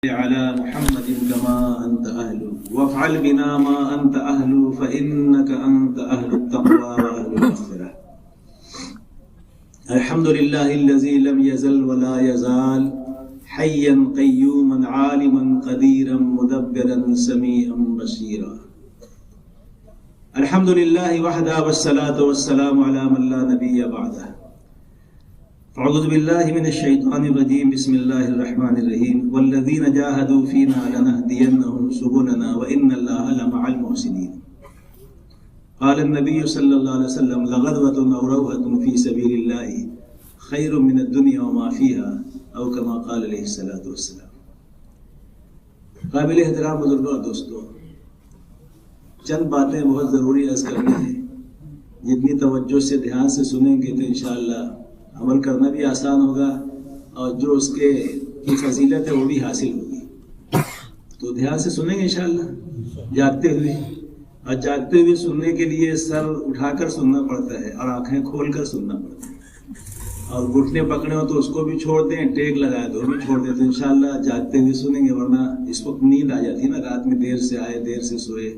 على محمد كما أنت أهل وافعل بنا ما أنت أهل فإنك أنت أهل التقوى وأهل المغفرة. الحمد لله الذي لم يزل ولا يزال حيا قيوما عالما قديرا مدبرا سميعا بصيرا. الحمد لله وحده والصلاة والسلام على من لا نبي بعده. أعوذ بالله من الشيطان الرجيم. بسم الله الرحمن الرحيم. والذين جاهدوا فينا لنهدينهم سبلنا وإن الله لمع المحسنين. قال النبي صلى الله عليه وسلم لغدوة أو روحة في سبيل الله خير من الدنيا وما فيها أو كما قال عليه الصلاة والسلام. قابل احترام بزرگوں اور دوستوں، چند باتیں بہت ضروری عرض کرنی ہیں. جتنی توجہ سے دھیان سے سنیں گے تو انشاءاللہ عمل کرنا بھی آسان ہوگا اور جو اس کے کی فضیلت ہے وہ بھی حاصل ہوگی. تو دھیان سے سنیں گے انشاءاللہ جاگتے ہوئے، اور جاگتے ہوئے سننے کے لیے سر اٹھا کر سننا پڑتا ہے اور آنکھیں کھول کر سننا پڑتا ہے. اور گھٹنے پکڑے ہو تو اس کو بھی چھوڑ دیں، ٹیک لگائے تو بھی چھوڑ دیں. تو انشاءاللہ جاگتے ہوئے سنیں گے، ورنہ اس وقت نیند آ جاتی ہے نا، رات میں دیر سے آئے دیر سے سوئے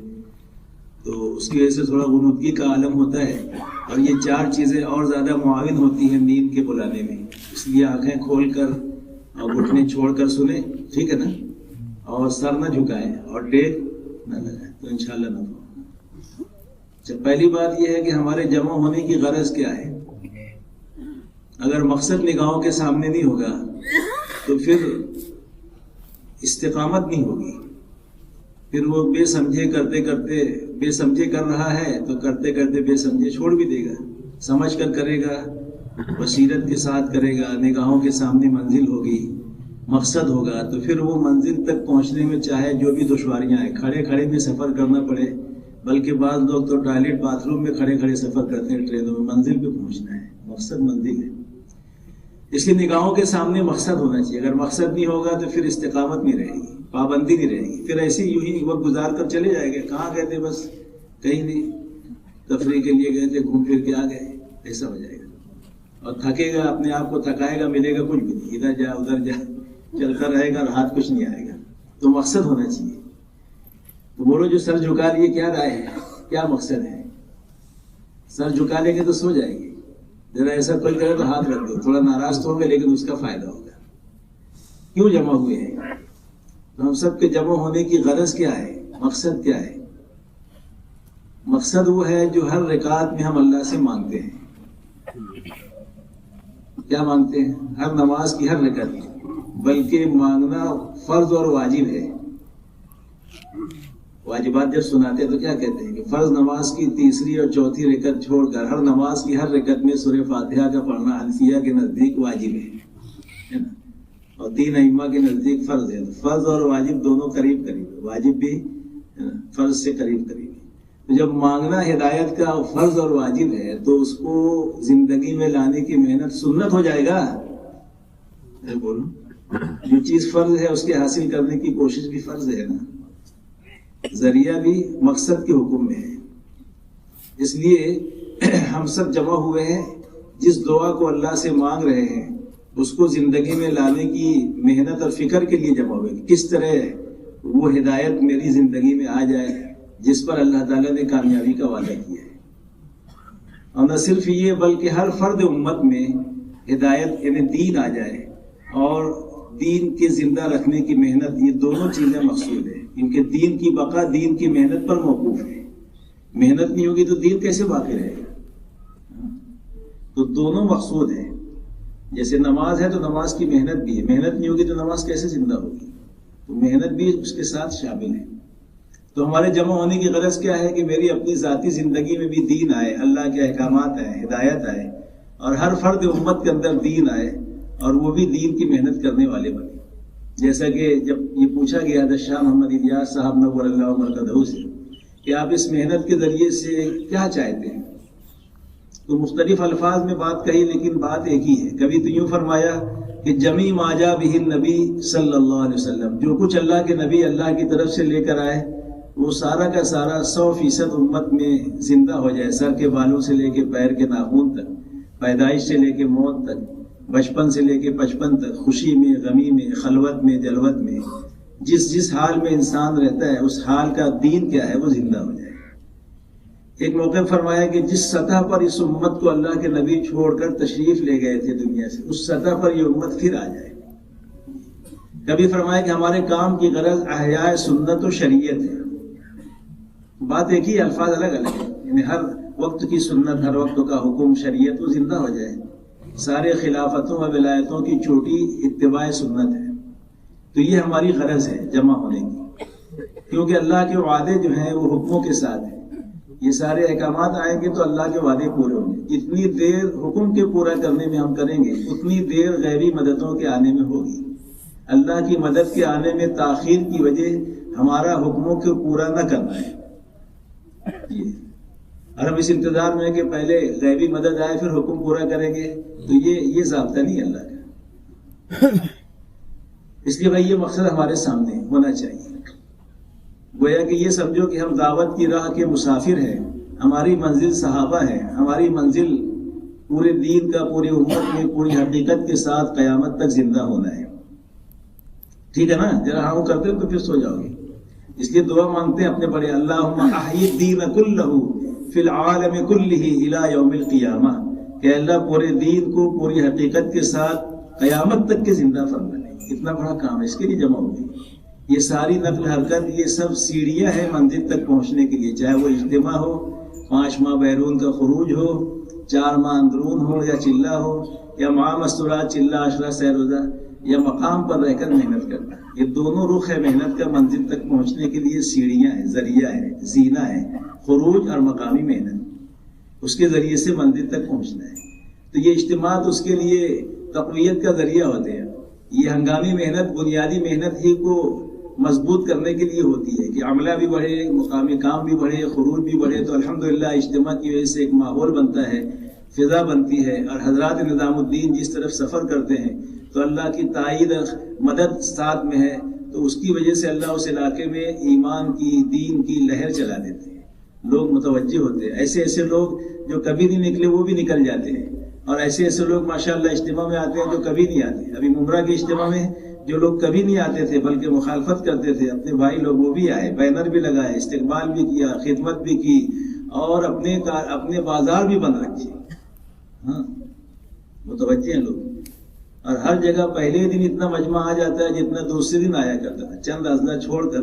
تو اس کی وجہ سے تھوڑا غنودگی کا عالم ہوتا ہے. اور یہ چار چیزیں اور زیادہ معاون ہوتی ہیں نیند کے بلانے میں. اس لیے آنکھیں کھول کر اور گھٹنے چھوڑ کر سنیں، ٹھیک ہے نا، اور سر نہ جھکائیں اور ٹیک نہ لگائیں تو انشاءاللہ نہ ہو. پہلی بات یہ ہے کہ ہمارے جمع ہونے کی غرض کیا ہے. اگر مقصد نگاہوں کے سامنے نہیں ہوگا تو پھر استقامت نہیں ہوگی. پھر وہ بے سمجھے کرتے کرتے بے سمجھے کر رہا ہے تو کرتے کرتے بے سمجھے چھوڑ بھی دے گا. سمجھ کر کرے گا، بصیرت کے ساتھ کرے گا، نگاہوں کے سامنے منزل ہوگی، مقصد ہوگا، تو پھر وہ منزل تک پہنچنے میں چاہے جو بھی دشواریاں ہیں، کھڑے کھڑے بھی سفر کرنا پڑے، بلکہ بعض لوگ تو ٹوائلٹ باتھ روم میں کھڑے کھڑے سفر کرتے ہیں ٹرینوں میں، منزل پہ پہنچنا ہے. مقصد منزل ہے، اس لیے نگاہوں کے سامنے مقصد ہونا چاہیے. اگر مقصد نہیں ہوگا تو پھر استقامت نہیں رہے گی، پابندی نہیں رہے گی. پھر ایسے یوں ہی وقت گزار کر چلے جائے گا. کہاں گئے تھے؟ بس کہیں نہیں، تفریح کے لیے گئے تھے، گھوم پھر کے آ گئے، ایسا ہو جائے گا. اور تھکے گا، اپنے آپ کو تھکائے گا، ملے گا کچھ بھی نہیں. ادھر جا ادھر جا چلتا رہے گا اور ہاتھ کچھ نہیں آئے گا. تو مقصد ہونا چاہیے. تو بولو جو سر جھکا لیے کیا رائے ہے، کیا مقصد ہے؟ سر جھکا لیں گے تو سو جائے گی. ذرا ایسا کوئی کرے تو ہاتھ رکھ دو. تھوڑا ناراض تو ہوں گے لیکن اس کا فائدہ ہوگا. کیوں جمع ہوئے ہیں؟ ہم سب کے جمع ہونے کی غرض کیا ہے، مقصد کیا ہے؟ مقصد وہ ہے جو ہر رکعت میں ہم اللہ سے مانگتے ہیں. کیا مانگتے ہیں؟ ہر نماز کی ہر رکعت میں. بلکہ مانگنا فرض اور واجب ہے. واجبات جب سناتے ہیں تو کیا کہتے ہیں کہ فرض نماز کی تیسری اور چوتھی رکعت چھوڑ کر ہر نماز کی ہر رکعت میں سورہ فاتحہ کا پڑھنا حنفیہ کے نزدیک واجب ہے نا، اور تین ائمہ کے نزدیک فرض ہے. فرض اور واجب دونوں قریب قریب ہے، واجب بھی فرض سے قریب قریب ہے. تو جب مانگنا ہدایت کا فرض اور واجب ہے تو اس کو زندگی میں لانے کی محنت سنت ہو جائے گا. بولو، جو چیز فرض ہے اس کے حاصل کرنے کی کوشش بھی فرض ہے نا، ذریعہ بھی مقصد کے حکم میں ہے. اس لیے ہم سب جمع ہوئے ہیں، جس دعا کو اللہ سے مانگ رہے ہیں اس کو زندگی میں لانے کی محنت اور فکر کے لیے جمع ہوئے. کس طرح وہ ہدایت میری زندگی میں آ جائے جس پر اللہ تعالیٰ نے کامیابی کا وعدہ کیا ہے. اور نہ صرف یہ بلکہ ہر فرد امت میں ہدایت یعنی دین آ جائے اور دین کے زندہ رکھنے کی محنت. یہ دونوں چیزیں مقصود ہیں کیونکہ دین کی بقا دین کی محنت پر موقوف ہے. محنت نہیں ہوگی تو دین کیسے باقی رہے گا؟ تو دونوں مقصود ہیں. جیسے نماز ہے تو نماز کی محنت بھی ہے، محنت نہیں ہوگی تو نماز کیسے زندہ ہوگی؟ تو محنت بھی اس کے ساتھ شامل ہے. تو ہمارے جمع ہونے کی غرض کیا ہے کہ میری اپنی ذاتی زندگی میں بھی دین آئے، اللہ کے احکامات آئے، ہدایت آئے، اور ہر فرد امت کے اندر دین آئے اور وہ بھی دین کی محنت کرنے والے بنے. جیسا کہ جب یہ پوچھا گیا حضرت شاہ محمد الیاس صاحب نور اللہ مرقدہ سے کہ آپ اس محنت کے ذریعے سے کیا چاہتے ہیں، تو مختلف الفاظ میں بات کہی لیکن بات ایک ہی ہے. کبھی تو یوں فرمایا کہ جمی ما جاء بہ النبی صلی اللہ علیہ وسلم، جو کچھ اللہ کے نبی اللہ کی طرف سے لے کر آئے وہ سارا کا سارا 100% امت میں زندہ ہو جائے. سر کے بالوں سے لے کے پیر کے ناخن تک، پیدائش سے لے کے موت تک، بچپن سے لے کے 55 تک، خوشی میں غمی میں خلوت میں جلوت میں جس حال میں انسان رہتا ہے اس حال کا دین کیا ہے وہ زندہ ہو جائے. ایک موقع فرمایا کہ جس سطح پر اس امت کو اللہ کے نبی چھوڑ کر تشریف لے گئے تھے دنیا سے، اس سطح پر یہ امت پھر آ جائے. کبھی فرمایا کہ ہمارے کام کی غرض احیاء سنت و شریعت ہے. بات ایک ہی، الفاظ الگ الگ ہے. یعنی ہر وقت کی سنت، ہر وقت کا حکم، شریعت وہ زندہ ہو جائے. سارے خلافتوں و ولایتوں کی چوٹی اتباع سنت ہے. تو یہ ہماری غرض ہے جمع ہونے کی، کیونکہ اللہ کے وعدے جو ہیں وہ حکموں کے ساتھ ہیں. یہ سارے احکامات آئیں گے تو اللہ کے وعدے پورے ہوں گے. جتنی دیر حکم کے پورا کرنے میں ہم کریں گے اتنی دیر غیبی مددوں کے آنے میں ہوگی. اللہ کی مدد کے آنے میں تاخیر کی وجہ ہمارا حکموں کو پورا نہ کرنا ہے. اور ہم اس انتظار میں کہ پہلے غیبی مدد آئے پھر حکم پورا کریں گے، تو یہ ضابطہ نہیں اللہ کا. اس لیے بھائی یہ مقصد ہمارے سامنے ہونا چاہیے. گویا کہ یہ سمجھو کہ ہم دعوت کی راہ کے مسافر ہیں، ہماری منزل صحابہ ہے، ہماری منزل پورے دین کا پوری امت میں پوری حقیقت کے ساتھ قیامت تک زندہ ہونا ہے. ٹھیک ہے نا؟ ذرا ہاں کرتے ہو تو پھر سو جاؤ گے. اس لیے دعا مانگتے ہیں اپنے بڑے، اللہم احیی الدین کلہ فی العالم کلہ الی یوم القیامہ، کہ اللہ پورے دین کو پوری حقیقت کے ساتھ قیامت تک کے زندہ فرما لے. اتنا بڑا کام ہے، اس کے لیے جمع ہوگی. یہ ساری نقل حرکت یہ سب سیڑھیاں ہیں منزل تک پہنچنے کے لیے، چاہے وہ اجتماع ہو، 5 ماہ بیرون کا خروج ہو، 4 ماہ اندرون ہو، یا چلہ ہو، یا ماہ مستورات، چلہ عشرہ سہ روزہ، یا مقام پر رہ کر محنت کرنا. یہ دونوں رخ ہے محنت کا. منزل تک پہنچنے کے لیے سیڑھیاں ہیں، ذریعہ ہے، زینہ ہے، خروج اور مقامی محنت، اس کے ذریعے سے منزل تک پہنچنا ہے. تو یہ اجتماعات اس کے لیے تقویت کا ذریعہ ہوتے ہیں. یہ ہنگامی محنت بنیادی محنت ہی کو مضبوط کرنے کے لیے ہوتی ہے کہ عملہ بھی بڑھے، مقامی کام بھی بڑھے، خروج بھی بڑھے. تو الحمدللہ اجتماع کی وجہ سے ایک ماحول بنتا ہے، فضا بنتی ہے. اور حضرات نظام الدین جس طرف سفر کرتے ہیں تو اللہ کی تائید مدد ساتھ میں ہے، تو اس کی وجہ سے اللہ اس علاقے میں ایمان کی، دین کی لہر چلا دیتے ہیں. لوگ متوجہ ہوتے ہیں. ایسے لوگ جو کبھی نہیں نکلے وہ بھی نکل جاتے ہیں، اور ایسے لوگ ماشاءاللہ اجتماع میں آتے ہیں جو کبھی نہیں آتے. ابھی ممرہ کے اجتماع میں جو لوگ کبھی نہیں آتے تھے بلکہ مخالفت کرتے تھے، اپنے بھائی لوگ وہ بھی آئے، بینر بھی لگائے، استقبال بھی کیا، خدمت بھی کی، اور اپنے بازار بھی بند رکھے. ہاں متوجہ ہیں لوگ. اور ہر جگہ پہلے دن اتنا مجمع آ جاتا ہے جتنا دوسرے دن آیا کرتا تھا. چند اضلاع چھوڑ کر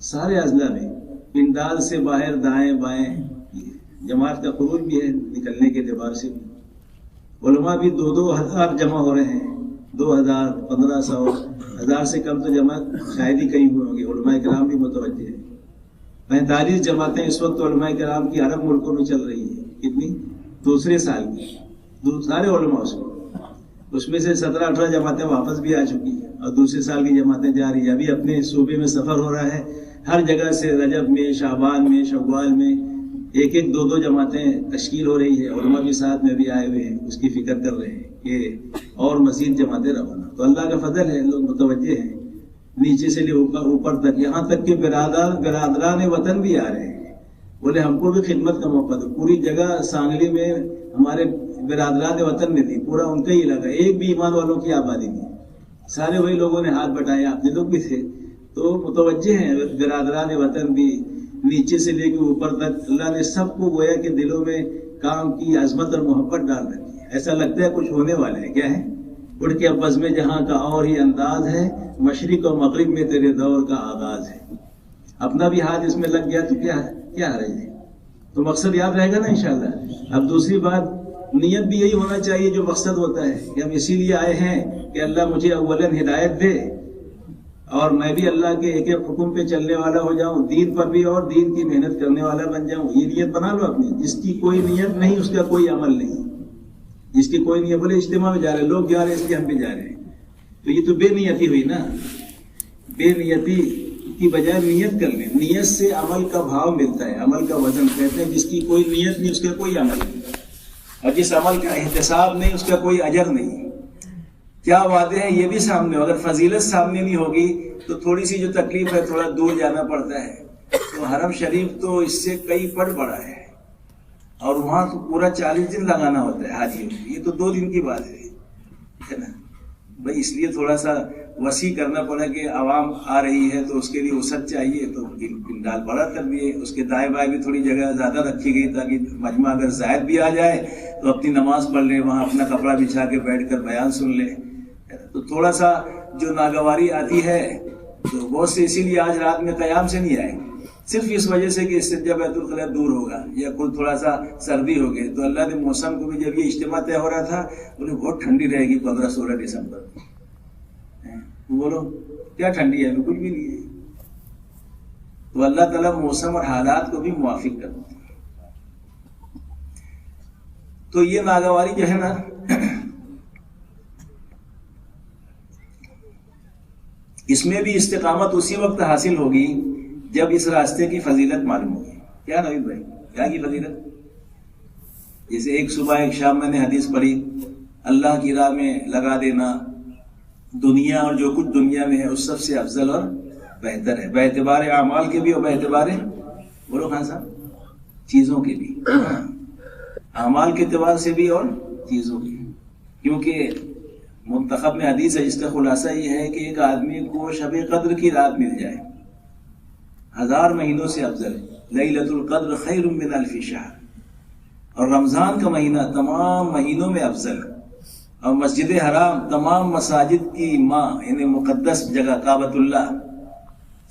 سارے اضلاع میں پنڈال سے باہر دائیں بائیں جماعت کا خروج بھی ہے نکلنے کے اعتبار سے. علماء بھی 2-2 ہزار جمع ہو رہے ہیں، 2000 1500 1000 سے کم تو جمع شاید ہی کہیں ہوئے ہوں گے. علماء کرام بھی متوجہ ہیں. 45 جماعتیں اس وقت علماء کرام کی عرب ملکوں میں چل رہی ہیں. کتنی؟ دوسرے سال کی سارے علماء اس میں سے 17-18 جماعتیں واپس بھی آ چکی ہیں، اور دوسرے سال کی جماعتیں جاری ہیں. ابھی اپنے صوبے میں سفر ہو رہا ہے، ہر جگہ سے رجب میں، شعبان میں، شوال میں 1-2 جماعتیں تشکیل ہو رہی ہے. علماء بھی ساتھ میں بھی آئے ہوئے ہیں، اس کی فکر کر رہے ہیں کہ اور مزید جماعتیں روانہ. تو اللہ کا فضل ہے، لوگ متوجہ ہیں نیچے سے لے اوپر تک، یہاں تک کہ برادران وطن بھی آ رہے ہیں. بولے ہم کو بھی خدمت کا موقع دو. پوری جگہ سانگلی میں ہمارے برادران وطن میں تھی، پورا ان کا ہی علاقہ، ایک بھی ایمان والوں کی آبادی نہیں. سارے وہی لوگوں نے ہاتھ بٹائے، اپنے لوگ بھی تھے. تو متوجہ ہیں برادران وطن بھی نیچے سے لے کے اوپر تک. اللہ نے سب کو گویا کہ دلوں میں کام کی عظمت اور محبت ڈال رکھی ہے. ایسا لگتا ہے کچھ ہونے والا ہے. کیا ہے؟ اڑ کے اب بزم جہاں کا اور ہی انداز ہے، مشرق و مغرب میں تیرے دور کا آغاز ہے. اپنا بھی ہاتھ اس میں لگ گیا تو کیا حرج ہے؟ تو مقصد یاد رہے گا نا انشاءاللہ. اب دوسری بات، نیت بھی یہی ہونا چاہیے جو مقصد ہوتا ہے کہ ہم اسی لیے آئے ہیں کہ اللہ مجھے اولاً ہدایت دے، اور میں بھی اللہ کے ایک حکم پہ چلنے والا ہو جاؤں، دین پر بھی، اور دین کی محنت کرنے والا بن جاؤں. یہ نیت بنا لو اپنی. جس کی کوئی نیت نہیں اس کا کوئی عمل نہیں. جس کی کوئی نیت، بولے اجتماع میں جا رہے لوگ جا رہے ہیں اس لیے ہم بھی جا رہے ہیں، تو یہ تو بے نیتی ہوئی نا. بے نیتی کی بجائے نیت کر لیں. نیت سے عمل کا بھاؤ ملتا ہے، عمل کا وزن. کہتے ہیں جس کی کوئی نیت نہیں اس کا کوئی عمل نہیں، اور جس عمل کا احتساب نہیں اس کا کوئی اجر نہیں. کیا وعدے ہیں یہ بھی سامنے ہو. اگر فضیلت سامنے نہیں ہوگی تو تھوڑی سی جو تکلیف ہے، تھوڑا دور جانا پڑتا ہے. تو حرم شریف تو اس سے کئی پڑ بڑا ہے، اور وہاں تو پورا 40 دن لگانا ہوتا ہے حاجیوں کو. یہ تو 2 دن کی بات ہے نا بھائی. اس لیے تھوڑا سا وسیع کرنا پڑا کہ عوام آ رہی ہے تو اس کے لیے وسعت چاہیے، تو پنڈال بڑا کر دیے، اس کے دائیں بائیں بھی تھوڑی جگہ زیادہ رکھی گئی تاکہ مجمع اگر زائد بھی آ جائے تو اپنی نماز پڑھ لے، وہاں اپنا کپڑا بچھا کے بیٹھ کر بیان سن لے۔ تو تھوڑا سا جو ناگواری آتی ہے تو بہت سے اسی لیے آج رات میں قیام سے نہیں آئے، صرف اس وجہ سے کہ اس سے جب بیت الخلاء دور ہوگا یا کوئی تھوڑا سا سردی ہو گئی، تو اللہ نے موسم کو بھی جب یہ اجتماع طے ہو رہا تھا بولے بہت ٹھنڈی رہے گی 15-16 دسمبر کو۔ بولو کیا ٹھنڈی ہے؟ کچھ بھی نہیں ہے۔ تو اللہ تعالیٰ موسم اور حالات کو بھی موافق کرتے ہیں۔ تو یہ ناگواری جو ہے نا، اس میں بھی استقامت اسی وقت حاصل ہوگی جب اس راستے کی فضیلت معلوم ہوگی۔ کیا نوید بھائی، کیا کی فضیلت؟ جیسے ایک صبح ایک شام میں نے حدیث پڑھی، اللہ کی راہ میں لگا دینا دنیا اور جو کچھ دنیا میں ہے اس سب سے افضل اور بہتر ہے، باعتبار اعمال کے بھی اور باعتبار بولو خان صاحب چیزوں کے بھی، اعمال کے اعتبار سے بھی اور چیزوں کی۔ کیونکہ منتخب میں حدیث ہے جس کا خلاصہ یہ ہے کہ ایک آدمی کو شب قدر کی رات مل جائے 1000 مہینوں سے افضل ہے، لیلۃ القدر خیر من الف شہر، اور رمضان کا مہینہ تمام مہینوں میں افضل ہے، اور مسجد حرام تمام مساجد کی ماں، یعنی مقدس جگہ کعبۃ اللہ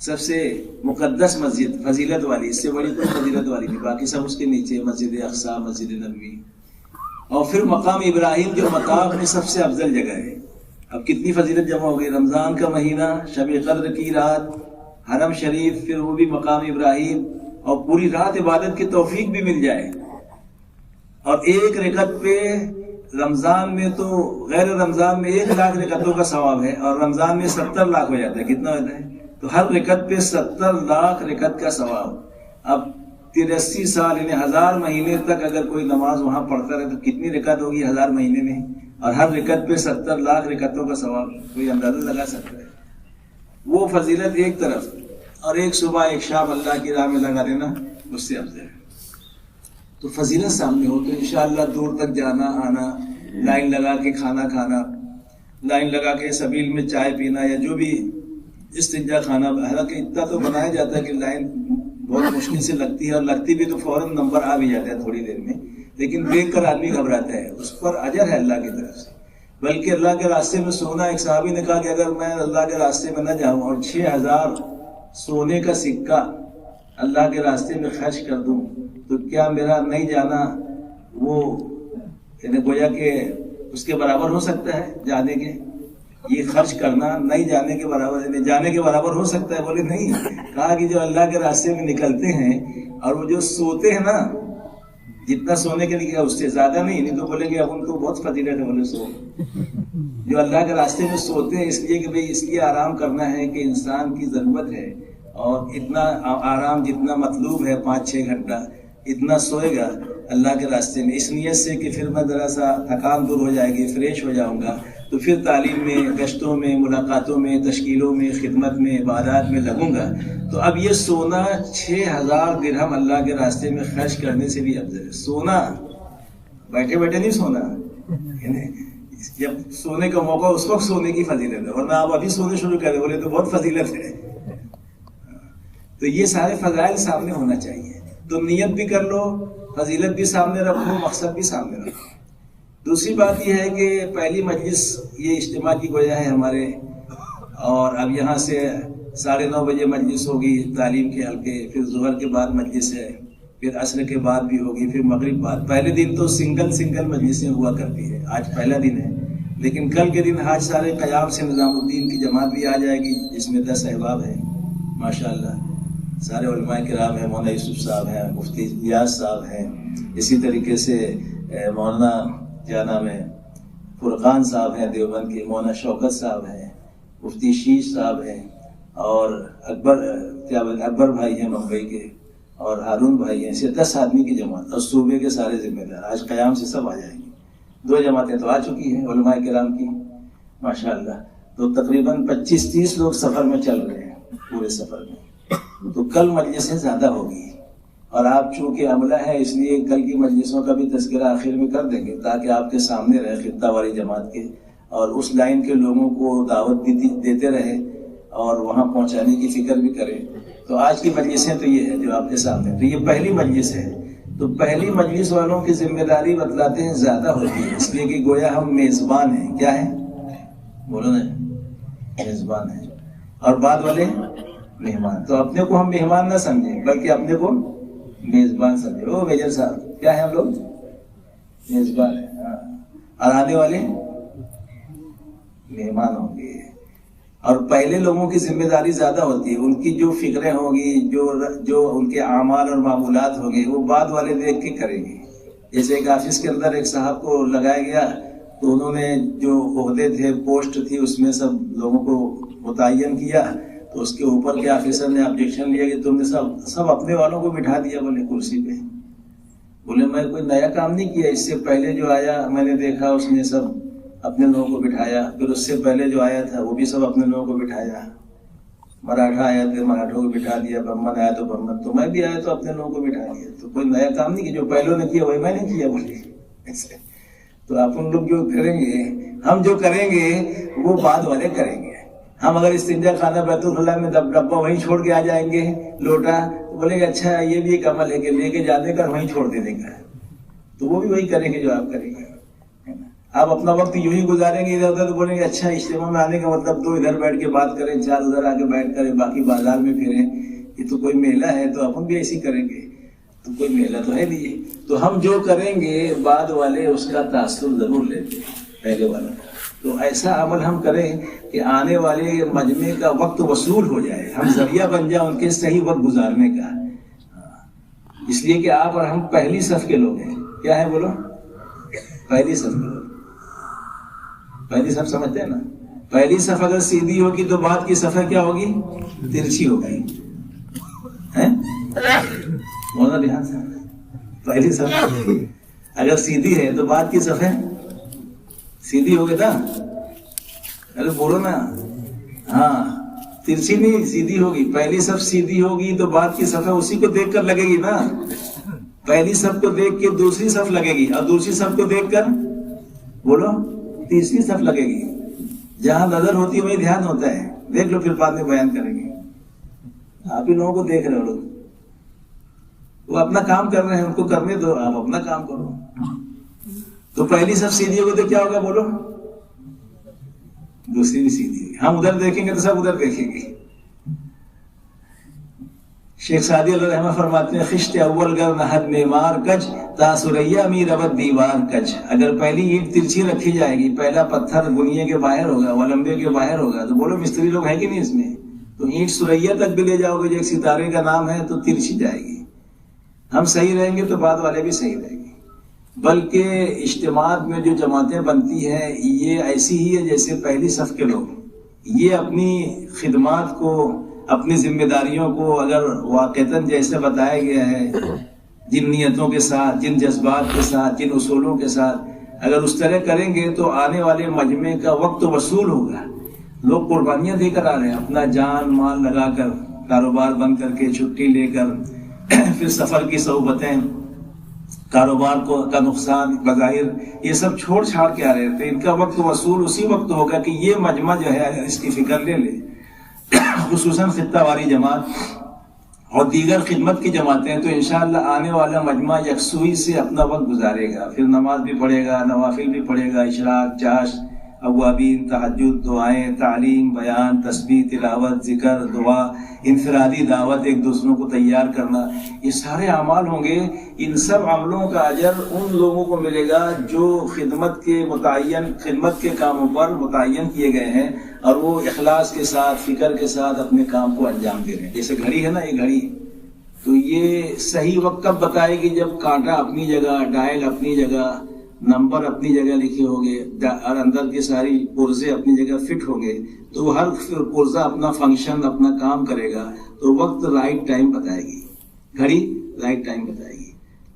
سب سے مقدس مسجد، فضیلت والی، اس سے بڑی کوئی فضیلت والی نہیں، باقی سب اس کے نیچے، مسجد اقصی، مسجد نبوی، اور پھر مقام ابراہیم جو مطاف میں سب سے افضل جگہ ہے۔ اب کتنی فضیلت جمع ہو گئی، رمضان کا مہینہ، شب قدر کی رات، حرم شریف، پھر وہ بھی مقام ابراہیم، اور پوری رات عبادت کی توفیق بھی مل جائے، اور ایک رکعت پہ رمضان میں تو غیر رمضان میں 1 لاکھ رکعتوں کا ثواب ہے، اور رمضان میں 70 لاکھ ہو جاتا ہے۔ کتنا ہوتا ہے؟ تو ہر رکعت پہ 70 لاکھ رکعت کا ثواب۔ اب 83 سال یعنی 1000 مہینے تک اگر کوئی نماز وہاں پڑھتا رہے تو کتنی رکعت ہوگی 1000 مہینے میں، اور ہر رکعت پہ 70 لاکھ رکعتوں کا ثواب، کوئی اندازہ لگا سکتا ہے؟ وہ فضیلت ایک طرف، اور ایک صبح ایک شام اللہ کی راہ میں لگا دینا اس سے افضل ہے۔ تو فضیلت سامنے ہو تو انشاءاللہ دور تک جانا آنا، لائن لگا کے کھانا کھانا، لائن لگا کے سبیل میں چائے پینا، یا جو بھی استنجا کھانا، حالانکہ اتنا تو بنایا جاتا ہے کہ لائن بہت مشکل سے لگتی ہے، اور لگتی بھی تو فوراً نمبر آ بھی جاتا ہے تھوڑی دیر میں، لیکن دیکھ کر آدمی گھبراتا ہے، اس پر اجر ہے اللہ کی طرف سے۔ بلکہ اللہ کے راستے میں سونا، ایک صحابی نے کہا کہ اگر میں اللہ کے راستے میں نہ جاؤں اور 6000 سونے کا سکہ اللہ کے راستے میں خرچ کر دوں تو کیا میرا نہیں جانا وہ یعنی گویا کہ اس کے برابر ہو سکتا ہے جانے کے؟ یہ خرچ کرنا نہیں جانے کے برابر، یعنی جانے کے برابر ہو سکتا ہے؟ بولے نہیں۔ کہا کہ جو اللہ کے راستے میں نکلتے ہیں اور وہ جو سوتے ہیں نا، جتنا سونے کے لیے اس سے زیادہ نہیں تو بولیں گے اب ان کو بہت فضیلت ہے، بولے سو جو اللہ کے راستے میں سوتے ہیں اس لیے کہ بھئی اس لیے آرام کرنا ہے کہ انسان کی ضرورت ہے، اور اتنا آرام جتنا مطلوب ہے 5-6 گھنٹہ اتنا سوئے گا اللہ کے راستے میں، اس نیت سے کہ پھر میں ذرا سا تھکان دور ہو جائے گی، فریش ہو جاؤں گا، تو پھر تعلیم میں، گشتوں میں، ملاقاتوں میں، تشکیلوں میں، خدمت میں، عبادات میں لگوں گا۔ تو اب یہ سونا 6000 درہم اللہ کے راستے میں خرچ کرنے سے بھی افضل ہے۔ سونا بیٹھے بیٹھے نہیں سونا، جب سونے کا موقع اس وقت سونے کی فضیلت ہے، ورنہ آپ ابھی سونے شروع کریں بولے تو بہت فضیلت ہے۔ تو یہ سارے فضائل سامنے ہونا چاہیے، تو نیت بھی کر لو، فضیلت بھی سامنے رکھو، مقصد بھی سامنے رکھو۔ دوسری بات یہ ہے کہ پہلی مجلس یہ اجتماع کی گویا ہے ہمارے، اور اب یہاں سے 9:30 بجے مجلس ہوگی تعلیم کے حلقے، پھر ظہر کے بعد مجلس ہے، پھر عصر کے بعد بھی ہوگی، پھر مغرب بعد۔ پہلے دن تو سنگل مجلسیں ہوا کرتی ہے، آج پہلا دن ہے، لیکن کل کے دن حاج سارے قیام سے نظام الدین کی جماعت بھی آ جائے گی، جس میں 10 احباب ہیں ماشاءاللہ، سارے علماء کرام ہیں، مولانا یوسف صاحب ہیں، مفتی ریاض صاحب ہیں، اسی طریقے سے مولانا کیا نام ہے فرقان صاحب ہیں دیوبند کے، مولانا شوکت صاحب ہیں، مفتی شیش صاحب ہیں، اور اکبر بھائی ہیں ممبئی کے، اور ہارون بھائی ہیں، اسے 10 آدمی کی جماعت، اور صوبے کے سارے ذمہ دار آج قیام سے سب آ جائیں گے۔ 2 جماعتیں تو آ چکی ہیں علماء کرام کی ماشاءاللہ، تو تقریباً 25-30 لوگ سفر میں چل رہے ہیں پورے سفر میں، تو کل مجلسیں زیادہ ہوگی، اور آپ چونکہ عملہ ہے اس لیے کل کی مجلسوں کا بھی تذکرہ آخر میں کر دیں گے تاکہ آپ کے سامنے رہے خطہ والی جماعت کے، اور اس لائن کے لوگوں کو دعوت دیتے رہے اور وہاں پہنچانے کی فکر بھی کریں. تو آج کی مجلسیں تو یہ ہے جو آپ کے سامنے، تو یہ پہلی مجلس ہے. تو پہلی مجلس والوں کی ذمہ داری بتلاتے ہیں زیادہ ہوتی ہے، اس لیے کہ گویا ہم میزبان ہیں. کیا ہے؟ بولو نا، میزبان ہیں، اور بعد والے مہمان. تو اپنے کو ہم مہمان نہ سمجھیں بلکہ اپنے کو میزبان سمجھیں. او میجر صاحب، کیا ہے ہم لوگ؟ میزبان ہیں. اور آنے والے مہمان ہوں گے. اور پہلے لوگوں کی ذمہ داری زیادہ ہوتی ہے، ان کی جو فکریں ہوں گی، جو ان کے اعمال اور معمولات ہوں گے، وہ بعد والے دیکھ کے کریں گے. جیسے ایک آفس کے اندر ایک صاحب کو لگایا گیا، تو انہوں نے جو عہدے تھے، پوسٹ تھی، اس میں سب لوگوں کو متعین کیا. تو اس کے اوپر کے آفیسر نے آبجیکشن لیا کہ تم نے سب اپنے والوں کو بٹھا دیا بولے کرسی پہ. بولے میں کوئی نیا کام نہیں کیا، اس سے پہلے جو آیا میں نے دیکھا اس نے سب اپنے لوگوں کو بٹھایا، پھر اس سے پہلے جو آیا تھا وہ بھی سب اپنے لوگوں کو بٹھایا. مراٹھا آیا تو مراٹھوں کو بٹھا دیا، برمن آیا تو برمن، تو میں بھی آیا تو اپنے لوگوں کو بٹھا دیا. تو کوئی نیا کام نہیں کیا، جو پہلوں نے کیا وہی میں نے کیا بولے. ایسے تو اپن لوگ جو کریں گے، ہم جو کریں گے وہ بعد والے کریں گے. ہم اگر استنجا خانہ بیت الخلاء میں ڈبہ وہیں چھوڑ کے آ جائیں گے، لوٹا، تو بولیں گے اچھا یہ بھی ایک عمل ہے کہ لے کے جانے کا وہیں چھوڑ دینے کا. تو وہ بھی وہی کریں گے جو آپ کریں گے. آپ اپنا وقت یوں ہی گزاریں گے ادھر ادھر، تو بولیں گے اچھا اجتماع میں آنے کا مطلب 2 ادھر بیٹھ کے بات کریں، 4 ادھر آ کے بیٹھ کریں، باقی بازار میں پھریں. یہ تو کوئی میلہ ہے تو اپن بھی ایسی کریں گے. تو کوئی میلہ تو ہے نہیں. تو ہم جو کریں گے بعد والے اس کا تاثر ضرور لیتے ہیں پہلے والوں. تو ایسا عمل ہم کریں کہ آنے والے مجمع کا وقت وصول ہو جائے، ہم ذریعہ بن جائیں ان کے صحیح وقت گزارنے کا. اس لیے کہ آپ اور ہم پہلی صف کے لوگ ہیں. کیا ہے بولو؟ پہلی صف کے لوگ. پہلی صف سمجھتے ہیں نا؟ پہلی صف اگر سیدھی ہوگی تو بعد کی صفیں کیا ہوگی؟ ترچھی ہوگی. بولنا دھیان سے. پہلی صف اگر سیدھی ہے تو بعد کی صفیں سیدھی ہوگی نا. ارے بولو نا. ہاں، ترچھی نہیں، سیدھی ہوگی. پہلی صف سیدھی ہوگی تو بعد کی صفیں اسی کو دیکھ کر لگے گی نا. پہلی صف کو دیکھ کے دوسری صف لگے گی، اور دوسری صف کو دیکھ کر بولو تیسری صف لگے گی. جہاں نظر ہوتی ہے وہی دھیان ہوتا ہے. دیکھ لو، پھر بعد میں بیان کریں گے. آپ ہی لوگوں کو دیکھ رہے ہو، لوگ وہ اپنا کام کر رہے ہیں، ان کو کرنے دو، آپ اپنا کام کرو. تو پہلی صف سیدھی ہوگی تو کیا ہوگا بولو؟ دوسری بھی سیدھی ہوگی. ہم ادھر دیکھیں گے تو سب ادھر دیکھیں گے. شیخ سعدی علیہ رحمہ فرماتے ہیں خشت اول گر نہد معمار کج تا سریا می ربت دیوار کج. اگر پہلی اینٹ ترچھی رکھی جائے گی، پہلا پتھر بنیے کے باہر ہوگا، ولمبے کے باہر ہوگا، تو بولو مستری لوگ ہیں کہ نہیں اس میں؟ تو اینٹ سریا تک بھی لے جاؤ گے جو ایک ستارے کا نام ہے تو ترچھی جائے گی. ہم صحیح رہیں گے تو بعد والے بھی صحیح رہیں گے. بلکہ اجتماعات میں جو جماعتیں بنتی ہیں یہ ایسی ہی ہے جیسے پہلی صف کے لوگ. یہ اپنی خدمات کو، اپنی ذمہ داریوں کو اگر واقعتاً جیسے بتایا گیا ہے، جن نیتوں کے ساتھ، جن جذبات کے ساتھ، جن اصولوں کے ساتھ اگر اس طرح کریں گے تو آنے والے مجمع کا وقت وصول ہوگا. لوگ قربانیاں دے کر آ رہے ہیں، اپنا جان مال لگا کر، کاروبار بند کر کے، چھٹی لے کر، پھر سفر کی صعوبتیں، کاروبار کا نقصان بظاہر، یہ سب چھوڑ چھاڑ کے آ رہے تھے. ان کا وقت وصول اسی وقت ہوگا کہ یہ مجمع جو ہے اگر اس کی فکر لے لے، خصوصاً خطہ واری جماعت اور دیگر خدمت کی جماعتیں، تو انشاءاللہ آنے والا مجمع یکسوئی سے اپنا وقت گزارے گا. پھر نماز بھی پڑھے گا، نوافل بھی پڑھے گا، اشراق، چاش، اوابین، تہجد، دعائیں، تعلیم، بیان، تسبیح، تلاوت، ذکر، دعا، انفرادی دعوت، ایک دوسروں کو تیار کرنا، یہ سارے اعمال ہوں گے. ان سب عملوں کا اجر ان لوگوں کو ملے گا جو خدمت کے کاموں پر متعین کیے گئے ہیں اور وہ اخلاص کے ساتھ، فکر کے ساتھ اپنے کام کو انجام دے رہے ہیں. جیسے گھڑی ہے نا، یہ گھڑی تو یہ صحیح وقت کب بتائے گی؟ جب کانٹا اپنی جگہ، ڈائل اپنی جگہ، نمبر اپنی جگہ لکھے ہوں گے اور اندر کی ساری پرزے اپنی جگہ فٹ ہوں گے، تو ہر پرزہ اپنا فنکشن، اپنا کام کرے گا، تو وقت رائٹ ٹائم بتائے گی. گھڑی رائٹ ٹائم بتائے گی.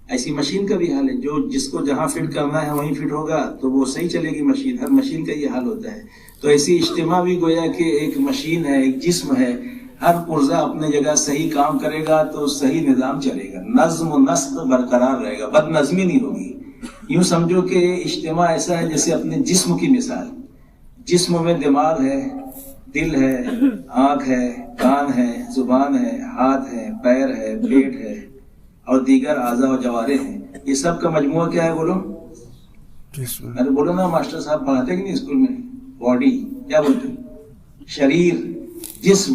ایسی مشین کا بھی حال ہے، جو جس کو جہاں فٹ کرنا ہے وہیں فٹ ہوگا تو وہ صحیح چلے گی مشین. ہر مشین کا یہ حال ہوتا ہے. تو ایسی اجتماع بھی گویا کہ ایک مشین ہے، ایک جسم ہے. ہر پرزہ اپنے جگہ صحیح کام کرے گا تو صحیح نظام چلے گا، نظم و نسق برقرار رہے گا، بد نظمی نہیں ہوگی. یوں سمجھو کہ اجتماع ایسا ہے جیسے اپنے جسم کی مثال. جسم میں دماغ ہے، دل ہے، آنکھ ہے، کان ہے، زبان ہے، ہاتھ ہے، پیر ہے، پیٹ ہے اور دیگر اعضاء و جوارے ہیں. یہ سب کا مجموعہ کیا ہے بولو؟ میں تو بولو نا، ماسٹر صاحب پڑھاتے کہ نہیں اسکول میں؟ باڈی کیا بولتے ہیں؟ شریر، جسم.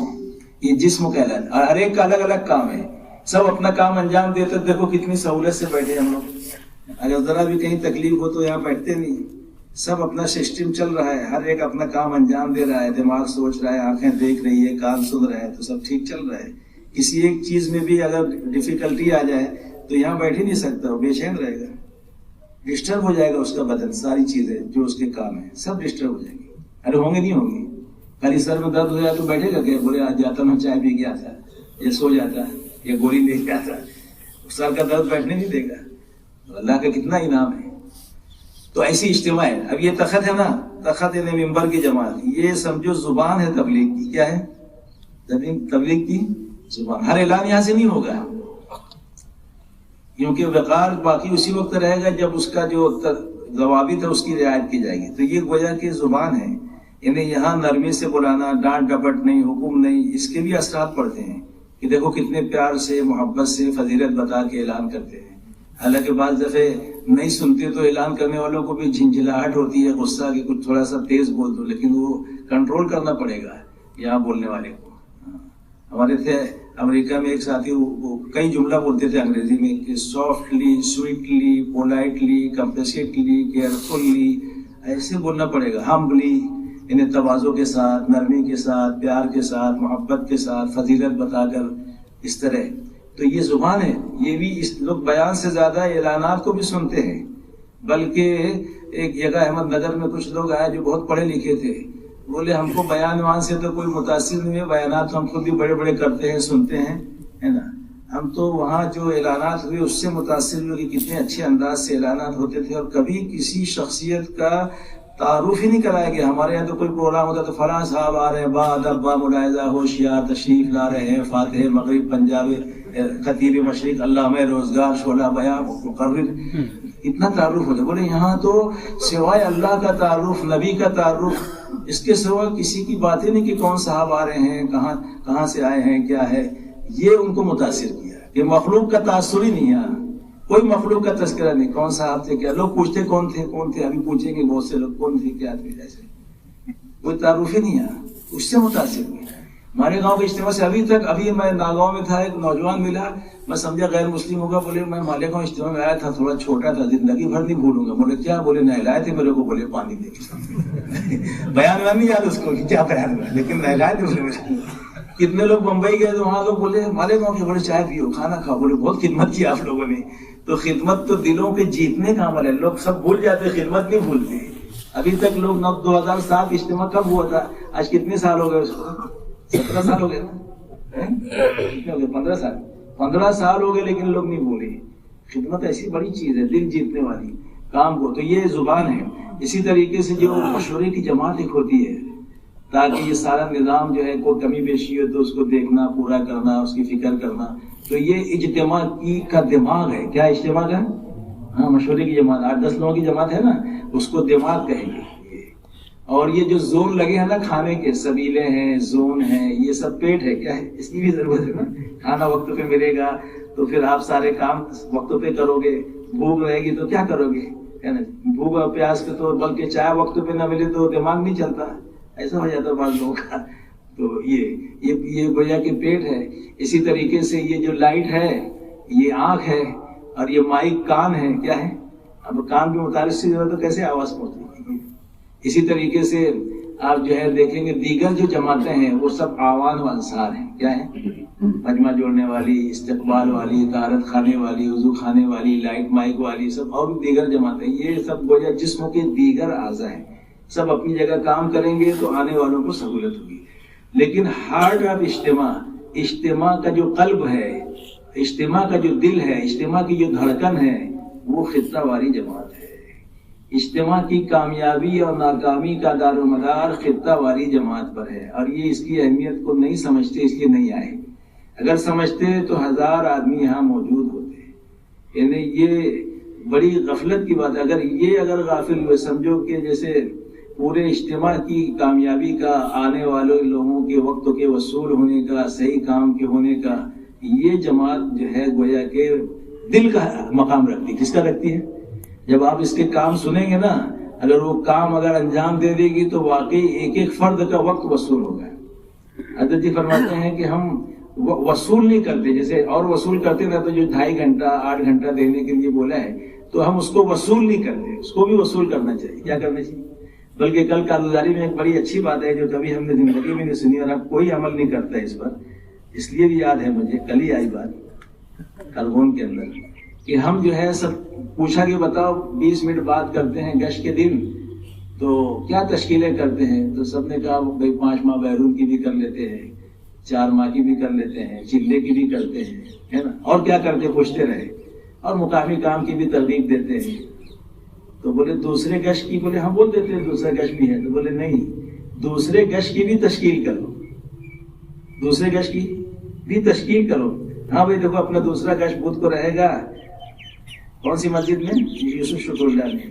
یہ جسم کہلاتا ہے اور ہر ایک کا الگ الگ کام ہے. سب اپنا کام انجام دیتے. دیکھو کتنی سہولت سے بیٹھے ہم لوگ. اگر ذرا بھی کہیں تکلیف ہو تو یہاں بیٹھتے نہیں. سب اپنا سسٹم چل رہا ہے، ہر ایک اپنا کام انجام دے رہا ہے. دماغ سوچ رہا ہے، آنکھیں دیکھ رہی ہے، کان سن رہے ہیں، تو سب ٹھیک چل رہا ہے. کسی ایک چیز میں بھی اگر ڈیفیکلٹی آ جائے تو یہاں بیٹھ ہی نہیں سکتا، وہ بے چین رہے گا، ڈسٹرب ہو جائے گا اس کا بدن. ساری چیزیں جو اس کے کام ہیں سب ڈسٹرب ہو جائیں گی. ارے ہوں گے نہیں ہوں گی؟ خالی سر میں درد ہو جائے تو بیٹھے گا کہ بولے آج جاتا میں چائے پی کے آتا، یا سو جاتا، یا گولی لے کے آتا. سر کا درد بیٹھنے نہیں دے گا. اللہ کا کتنا انعام ہے. تو ایسی اجتماع ہے. اب یہ تخت ہے نا، تخت یعنی ممبر کی جماعت، یہ سمجھو زبان ہے تبلیغ کی. کیا ہے؟ تبلیغ کی زبان. ہر اعلان یہاں سے نہیں ہوگا، کیونکہ وقار باقی اسی وقت رہے گا جب اس کا جو ضوابط ہے اس کی رعایت کی جائے گی. تو یہ گویا کہ زبان ہے. یعنی یہاں نرمی سے بلانا، ڈانٹ ڈپٹ نہیں، حکم نہیں. اس کے بھی اثرات پڑتے ہیں کہ دیکھو کتنے پیار سے، محبت سے فضیلت بتا کے اعلان کرتے ہیں. حالانکہ بعض دفعے نہیں سنتے تو اعلان کرنے والوں کو بھی جھنجھلاہٹ ہوتی ہے، غصہ کہ کچھ تھوڑا سا تیز بول دو، لیکن وہ کنٹرول کرنا پڑے گا یہاں بولنے والے کو. ہمارے تھے امریکہ میں ایک ساتھی، وہ کئی جملہ بولتے تھے انگریزی میں کہ سافٹلی، سویٹلی، پولائٹلی، کمپیسیٹلی، کیئرفلی. ایسے بولنا پڑے گا. ہمبلی یعنی تواضع کے ساتھ، نرمی کے ساتھ، پیار کے ساتھ، محبت کے ساتھ، فضیلت بتا کر، اس طرح. تو یہ زبان ہے. یہ بھی اس لوگ بیان سے زیادہ اعلانات کو بھی سنتے ہیں. بلکہ ایک جگہ احمد نگر میں کچھ لوگ آئے جو بہت پڑھے لکھے تھے، بولے ہم کو بیان وان سے تو کوئی متاثر نہیں ہے، بیانات ہم خود بھی بڑے بڑے کرتے ہیں، سنتے ہیں، ہے نا. ہم تو وہاں جو اعلانات ہوئے اس سے متاثر ہوئے کہ کتنے اچھے انداز سے اعلانات ہوتے تھے، اور کبھی کسی شخصیت کا تعارف ہی نہیں کرایا گیا. ہمارے یہاں تو کوئی پروگرام ہوتا تو فلاں صاحب آ رہے ہیں، با ادب، با ملاحظہ، ہوشیار، تشریف لا رہے ہیں، فاتح مغرب، پنجاب، خطیب مشرق، علامہ روزگار، شعلہ بیان، مقرر. اتنا تعارف ہوتا. بولے یہاں تو سوائے اللہ کا تعارف، نبی کا تعارف، اس کے سوا کسی کی باتیں نہیں کہ کون صاحب آ رہے ہیں، کہاں سے آئے ہیں، کیا ہے. یہ ان کو متاثر کیا کہ مخلوق کا تاثر ہی نہیں. یہاں کوئی مخلوق کا تذکرہ نہیں. کون صاحب تھے، کیا. لوگ پوچھتے کون تھے، ابھی پوچھیں گے بہت سے لوگ کون تھے، کیا تھے، ایسے کوئی تعارف ہی نہیں. یہاں اس سے متاثر ہوئے. ہمارے گاؤں کے اجتماع سے ابھی میں ناگاؤں میں تھا، ایک نوجوان ملا، میں سمجھا غیر مسلم ہوگا. بولے میں مالیگاؤں اجتماع میں آیا تھا، تھوڑا چھوٹا تھا، زندگی بھر نہیں بھولوں گا. بولے کیا؟ بولے نہلائے تھے میرے کو. بولے پانی دے کے. بیان نہیں یاد اس کو کہ کیا بیان ہوا، لیکن نہلائے تھے بولے مجھے. کتنے لوگ بمبئی گئے تو وہاں لوگ بولے مالیگاؤں کے، بولے چائے پیو، کھانا کھاؤ. بولے بہت خدمت کی آپ لوگوں نے. تو خدمت تو دلوں کے جیتنے کا عمل ہے. لوگ سب بھول جاتے، خدمت نہیں بھولتے. ابھی تک لوگ 2007 اجتماع کب ہوا تھا، آج کتنے سال ہو گئے اس کو؟ 17 سال ہو گئے نا، 15 سال ہو گئے، لیکن لوگ نہیں بولے. خدمت ایسی بڑی چیز ہے، دل جیتنے والی کام کو. تو یہ زبان ہے. اسی طریقے سے جو مشورے کی جماعت ایک ہوتی ہے، تاکہ یہ سارا نظام جو ہے کوئی کمی بیشی ہو تو اس کو دیکھنا، پورا کرنا، اس کی فکر کرنا. تو یہ اجتماع کا دماغ ہے. کیا اجتماع ہے؟ ہاں، مشورے کی جماعت. 8-10 لوگوں کی جماعت ہے نا، اس کو دماغ کہیں گے. اور یہ جو زون لگے ہیں نا کھانے کے، سبیلے ہیں، زون ہیں، یہ سب پیٹ ہے. کیا ہے؟ اس کی بھی ضرورت ہے نا. کھانا وقت پہ ملے گا تو پھر آپ سارے کام وقت پہ کرو گے. بھوک رہے گی تو کیا کرو گے، ہے نا. بھوک اور پیاس پہ تو، بلکہ چائے وقت پہ نہ ملے تو دماغ نہیں چلتا. ایسا ہو جاتا ہے بعض لوگوں کا. تو یہ گویا کہ پیٹ ہے. اسی طریقے سے یہ جو لائٹ ہے، یہ آنکھ ہے، اور یہ مائک کان ہے. کیا ہے؟ اب کان بھی متعارف سے جو ہے تو کیسے آواز پہنچتی ہے. اسی طریقے سے آپ جو ہے دیکھیں گے دیگر جو جماعتیں ہیں وہ سب آوان و انصار ہیں. کیا ہے؟ مجمع جوڑنے والی، استقبال والی، طہارت خانے والی، وضو خانے والی، لائٹ مائک والی، سب اور دیگر جماعتیں. یہ سب گویا جسم کے دیگر اعضاء ہیں. سب اپنی جگہ کام کریں گے تو آنے والوں کو سہولت ہوگی. لیکن ہارٹ آف اجتماع کا جو قلب ہے، اجتماع کا جو دل ہے، اجتماع کی جو دھڑکن ہے، وہ خطہ واری جماعت ہے. اجتماع کی کامیابی اور ناکامی کا دار و مدار خطہ واری جماعت پر ہے. اور یہ اس کی اہمیت کو نہیں سمجھتے، اس لیے نہیں آئے. اگر سمجھتے تو 1000 آدمی یہاں موجود ہوتے. یعنی یہ بڑی غفلت کی بات ہے. اگر غافل ہوئے، سمجھو کہ جیسے پورے اجتماع کی کامیابی کا، آنے والے لوگوں کے وقت کے وصول ہونے کا، صحیح کام کے ہونے کا، یہ جماعت جو ہے گویا کہ دل کا مقام رکھتی ہے. کس کا رکھتی ہے؟ جب آپ اس کے کام سنیں گے نا، اگر وہ کام اگر انجام دے دے گی تو واقعی ایک ایک فرد کا وقت وصول ہوگا. حضرت جی فرماتے ہیں کہ ہم وصول نہیں کرتے، جیسے اور وصول کرتے نا تو جو 2.5 گھنٹہ 8 گھنٹہ دینے کے لیے بولا ہے تو ہم اس کو وصول نہیں کرتے، اس کو بھی وصول کرنا چاہیے. کیا کرنا چاہیے؟ بلکہ کل کارگزاری میں ایک بڑی اچھی بات ہے جو کبھی ہم نے زندگی میں نہیں سنی اور اب کوئی عمل نہیں کرتا اس پر، اس لیے بھی یاد ہے مجھے، کل ہی آئی بات کلبون کے اندر کہ ہم جو ہے سب پوچھا کہ بتاؤ 20 منٹ بات کرتے ہیں گشت کے دن تو کیا تشکیلیں کرتے ہیں؟ تو سب نے کہا بھائی 5 ماہ بیرون کی بھی کر لیتے ہیں، 4 ماہ کی بھی کر لیتے ہیں، چلے کی بھی کرتے ہیں، ہے نا، اور کیا کرتے پوچھتے رہے، اور مقامی کام کی بھی ترغیب دیتے ہیں. تو بولے دوسرے گشت کی، بولے ہم بول دیتے ہیں دوسرا گشت بھی ہے. تو بولے نہیں، دوسرے گشت کی بھی تشکیل کرو، دوسرے گشت کی بھی تشکیل کرو. ہاں بھائی دیکھو اپنا دوسرا گشت بدھ کو رہے گا کون سی مسجد میں؟ یوسف شکر اللہ میں،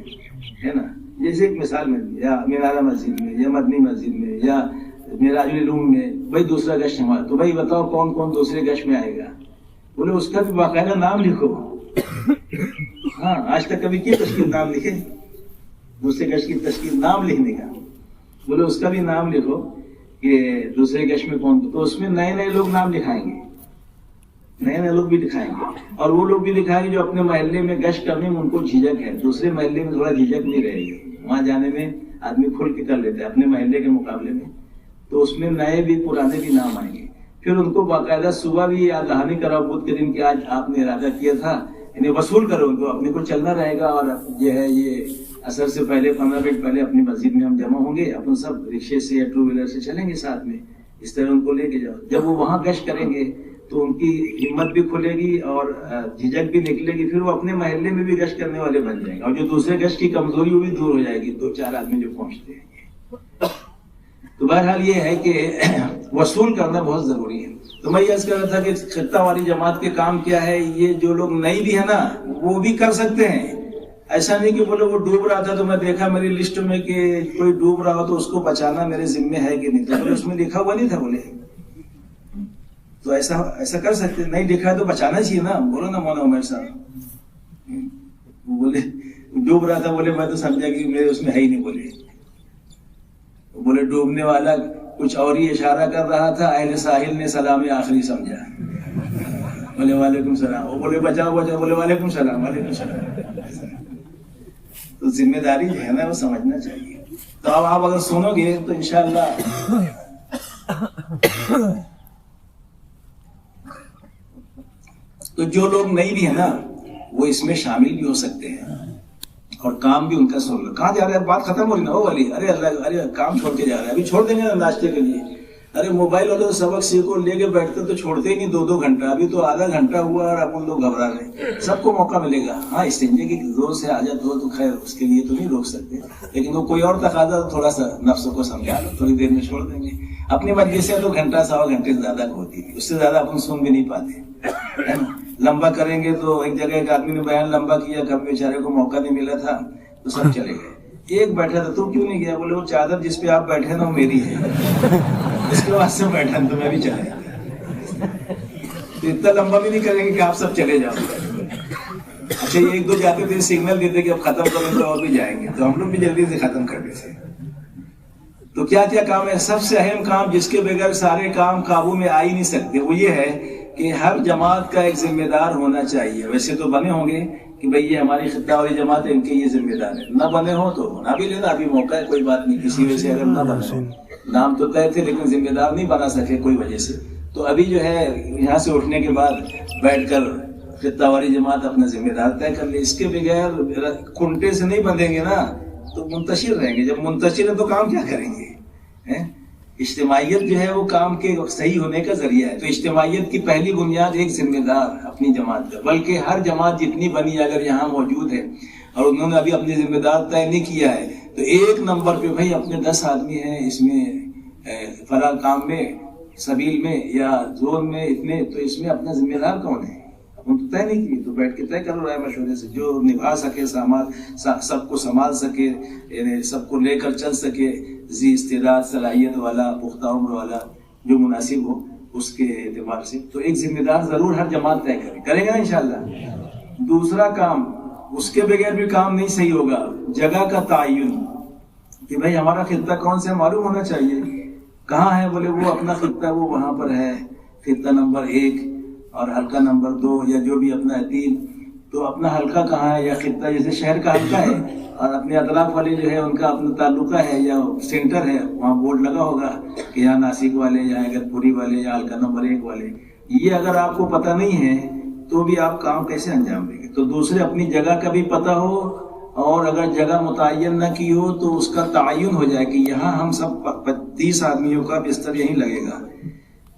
ہے نا، جیسے ایک مثال میں، یا مینارہ مسجد میں، یا مدنی مسجد میں، یا معراج العلوم میں. بھائی دوسرا گشت ہمارا، تو بھائی بتاؤ کون کون دوسرے گشت میں آئے گا؟ بولے اس کا بھی باقاعدہ نام لکھو. ہاں آج تک کبھی کی تشکیل نام لکھے؟ دوسرے گشت کی تشکیل نام لکھنے کا. بولے اس کا بھی نام لکھو کہ دوسرے گشت میں کون. تو اس میں نئے نئے لوگ نام لکھائیں گے، نئے نئے لوگ بھی دکھائیں گے، اور وہ لوگ بھی دکھائیں گے جو اپنے محلے میں گشت کرنے میں ان کو جھجک ہے. دوسرے محلے میں تھوڑا جھجک نہیں رہے گی، وہاں جانے میں آدمی کھل کے کر لیتے ہیں اپنے محلے کے مقابلے میں. تو اس میں نئے بھی پرانے بھی نام آئیں گے. پھر ان کو باقاعدہ صبح بھی یاد دہانی کراؤ بدھ کے دن کہ آج آپ نے ارادہ کیا تھا، انہیں وصول کرو. ان کو اپنے کو چلنا رہے گا، اور جو ہے یہ اثر سے پہلے 15 منٹ پہلے اپنی مسجد میں ہم جمع ہوں گے، اپن سب رکشے سے یا 2 ویلر سے چلیں گے ساتھ میں. اس طرح ان کو لے کے جاؤ. جب وہ وہاں گشت کریں گے تو ان کی ہمت بھی کھلے گی اور جھجک بھی نکلے گی. پھر وہ اپنے محلے میں بھی گشت کرنے والے بن جائیں گے، اور جو دوسرے گشت کی کمزوری وہ بھی دور ہو جائے گی، 2-4 آدمی جو پہنچتے ہیں. تو بہرحال یہ ہے کہ وصول کرنا بہت ضروری ہے. تو میں یہ عرض کر رہا تھا کہ خطہ والی جماعت کے کام کیا ہے. یہ جو لوگ نئی بھی ہے نا وہ بھی کر سکتے ہیں. ایسا نہیں کہ بولے وہ ڈوب رہا تھا تو میں دیکھا میری لسٹ میں کہ کوئی ڈوب رہا ہو تو اس کو بچانا میرے ذمہ ہے کہ نہیں. تو اس میں لکھا ہوا نہیں تھا بولے، تو ایسا کر سکتے. نہیں لکھا ہے تو بچانا چاہیے نا. بولو نا مولانا عمر صاحب، بولے ڈوب رہا تھا، بولے میں تو سمجھا کہ میرے اس میں ہے ہی نہیں. بولے ڈوبنے والا کچھ اور ہی اشارہ کر رہا تھا، اہل ساحل نے سلام آخری سمجھا. بولے وعلیکم السلام. وہ بولے بچاؤ بچاؤ، بولے وعلیکم السلام وعلیکم السلام. تو ذمہ داری جو ہے نا وہ سمجھنا چاہیے. تو اب آپ اگر سنو گے تو انشاءاللہ تو جو لوگ نہیں بھی ہے نا وہ اس میں شامل بھی ہو سکتے ہیں اور کام بھی ان کا سن لو. کہاں جا رہے ہیں؟ بات ختم ہو رہی نا وہ والی. ارے اللہ، ارے کام چھوڑ کے جا رہے ہیں، ابھی چھوڑ دیں گے نا ناشتے کے لیے. ارے موبائل والے سبق سیکھو لے کے بیٹھتے تو چھوڑتے ہی نہیں 2-2 گھنٹہ. ابھی تو آدھا گھنٹہ ہوا اور اب ان لوگ گھبرا رہے ہیں. سب کو موقع ملے گا. ہاں استنجے کی زور سے حاجت ہو تو خیر اس کے لیے تو نہیں روک سکتے، لیکن وہ کوئی اور تقاضا تو تھوڑا سا نفسوں کو سمجھا لو، تھوڑی دیر میں چھوڑ دیں گے. اپنی مجلس سے تو گھنٹہ 1.25 گھنٹے زیادہ ہوتی ہے، اس سے زیادہ اپن سن بھی نہیں پاتے، ہے نا. لمبا کریں گے تو ایک جگہ ایک آدمی نے بیان لمبا کیا، کبھی بیچارے کو موقع نہیں ملا تھا تو سب چلے گئے. ایک بیٹھا تھا، تو کیوں نہیں گیا؟ بولے وہ چادر جس پہ آپ بیٹھے نا وہ میری ہے، اس کے بعد سے بیٹھا تو میں بھی چلا گیا. تو اتنا لمبا بھی نہیں کریں گے کہ آپ سب چلے جاؤ. اچھا یہ 1-2 جاتے تھے سگنل دیتے کہ اب ختم کریں تو اور بھی جائیں گے، تو ہم لوگ بھی جلدی سے ختم کر دیتے. تو کیا کیا کام ہے؟ سب سے اہم کام جس کے بغیر سارے کام قابو میں آ ہی نہیں سکتے وہ یہ ہے کہ ہر جماعت کا ایک ذمہ دار ہونا چاہیے. ویسے تو بنے ہوں گے کہ بھئی یہ ہماری خطہ والی جماعت ہے، ان کے یہ ذمہ دار ہے. نہ بنے ہو تو بنا بھی لینا، ابھی موقع ہے، کوئی بات نہیں. کسی وجہ سے اگر نہ بنے ہو، نام تو طے تھے لیکن ذمہ دار نہیں بنا سکے کوئی وجہ سے، تو ابھی جو ہے یہاں سے اٹھنے کے بعد بیٹھ کر خطہ والی جماعت اپنا ذمہ دار طے کر لے. اس کے بغیر کنٹے سے نہیں بندھیں گے نا تو منتشر رہیں گے. جب منتشر ہے تو کام کیا کریں گے؟ اجتماعیت جو ہے وہ کام کے صحیح ہونے کا ذریعہ ہے. تو اجتماعیت کی پہلی بنیاد ایک ذمہ دار اپنی جماعت کا، بلکہ ہر جماعت جتنی بنی اگر یہاں موجود ہے اور انہوں نے ابھی اپنی ذمہ دار طے نہیں کیا ہے تو 1 نمبر پہ بھائی اپنے 10 آدمی ہیں اس میں فلاں کام میں، سبیل میں یا زون میں اتنے، تو اس میں اپنا ذمہ دار کون ہے؟ ان تو طے نہیں کی، تو بیٹھ کے طے کر رہا ہے مشورے سے، جو نبھا سکے سب کو سنبھال سکے، یعنی سب کو لے کر چل سکے، ذی استعداد صلاحیت والا، پختہ عمر والا، جو مناسب ہو اس کے اعتبار سے، تو ایک ذمہ دار ضرور ہر جماعت طے کرے گا نا انشاءاللہ۔ دوسرا کام، اس کے بغیر بھی کام نہیں صحیح ہوگا، جگہ کا تعین، کہ بھائی ہمارا خطہ کون سے معلوم ہونا چاہیے، کہاں ہے، بولے وہ اپنا خطہ وہ وہاں پر ہے، خطہ نمبر 1 اور حلقہ نمبر 2 یا جو بھی اپنا ہے 3، تو اپنا حلقہ کہاں ہے یا خطہ، جیسے شہر کا حلقہ ہے اور اپنے اطراف والے جو ہے ان کا اپنا تعلقہ ہے یا سینٹر ہے، وہاں بورڈ لگا ہوگا کہ یہاں ناسک والے یا اگرپوری والے یا حلقہ نمبر 1 والے، یہ اگر آپ کو پتہ نہیں ہے تو بھی آپ کام کیسے انجام دیں گے؟ تو دوسرے اپنی جگہ کا بھی پتہ ہو، اور اگر جگہ متعین نہ کی ہو تو اس کا تعین ہو جائے کہ یہاں ہم سب 30 آدمیوں کا بستر یہیں لگے گا،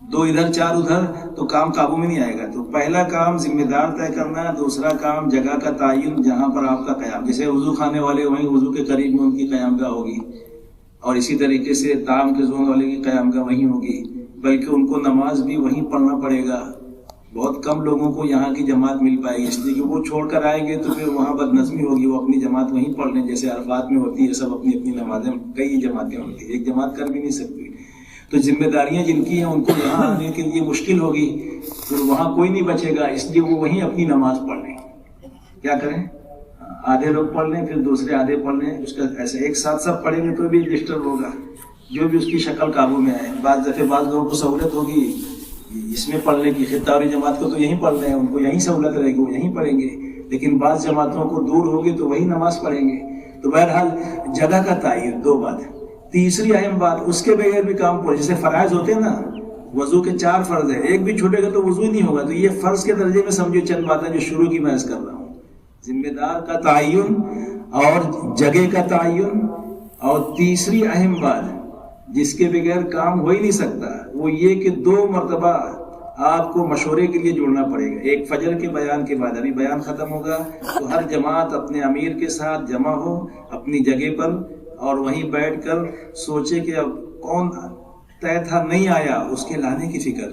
2 ادھر 4 ادھر، تو کام قابو میں نہیں آئے گا۔ تو پہلا کام ذمہ دار طے کرنا ہے، دوسرا کام جگہ کا تعین جہاں پر آپ کا قیام، جیسے وضو خانے والے وہیں وضو کے قریب میں ان کی قیام گاہ ہوگی، اور اسی طریقے سے طعام کے زون والے کی قیام گاہ وہیں ہوگی، بلکہ ان کو نماز بھی وہیں پڑھنا پڑے گا۔ بہت کم لوگوں کو یہاں کی جماعت مل پائے گی، اس لیے کہ وہ چھوڑ کر آئیں گے تو پھر وہاں بد نظمی ہوگی، وہ اپنی جماعت وہیں پڑھ لیں، جیسے عرفات میں ہوتی ہے، سب اپنی اپنی نمازیں، کئی جماعتیں ہوتی ہیں، ایک جماعت کر بھی نہیں سکتی۔ تو ذمہ داریاں جن کی ہیں ان کو یہاں آنے کے لیے مشکل ہوگی، پھر وہاں کوئی نہیں بچے گا، اس لیے وہ وہیں اپنی نماز پڑھ لیں۔ کیا کریں؟ آدھے لوگ پڑھ لیں، پھر دوسرے آدھے پڑھ لیں، اس کا ایسے ایک ساتھ سب پڑھیں گے تو بھی ڈسٹرب ہوگا، جو بھی اس کی شکل قابو میں آئے۔ بعض دفعہ بعض لوگوں کو سہولت ہوگی اس میں پڑھنے کی، خطہ والی جماعت کو تو یہیں پڑھ رہے ہیں، ان کو یہیں سہولت رہے گی، وہ یہیں پڑھیں گے، لیکن بعض جماعتوں کو دور ہوگی تو وہی نماز پڑھیں گے۔ تو بہرحال جگہ کا تعین، 2 بات۔ تیسری اہم بات، اس کے بغیر بھی کام پڑے، جیسے فرائض ہوتے ہیں نا، وضو کے 4 فرض ہیں، ایک بھی چھوٹے گا تو وضو ہی نہیں ہوگا، تو یہ فرض کے درجے میں سمجھو چند باتیں جو شروع کی میں عرض کر رہا ہوں۔ ذمہ دار کا تعین اور جگہ کا تعین، اور تیسری اہم بات جس کے بغیر کام ہو ہی نہیں سکتا، وہ یہ کہ 2 مرتبہ آپ کو مشورے کے لیے جڑنا پڑے گا۔ ایک فجر کے بیان کے بعد، ابھی بیان ختم ہوگا تو ہر جماعت اپنے امیر کے ساتھ جمع ہو اپنی جگہ پر، اور وہیں بیٹھ کر سوچے کہ اب کون طے تھا نہیں آیا، اس کے لانے کی فکر،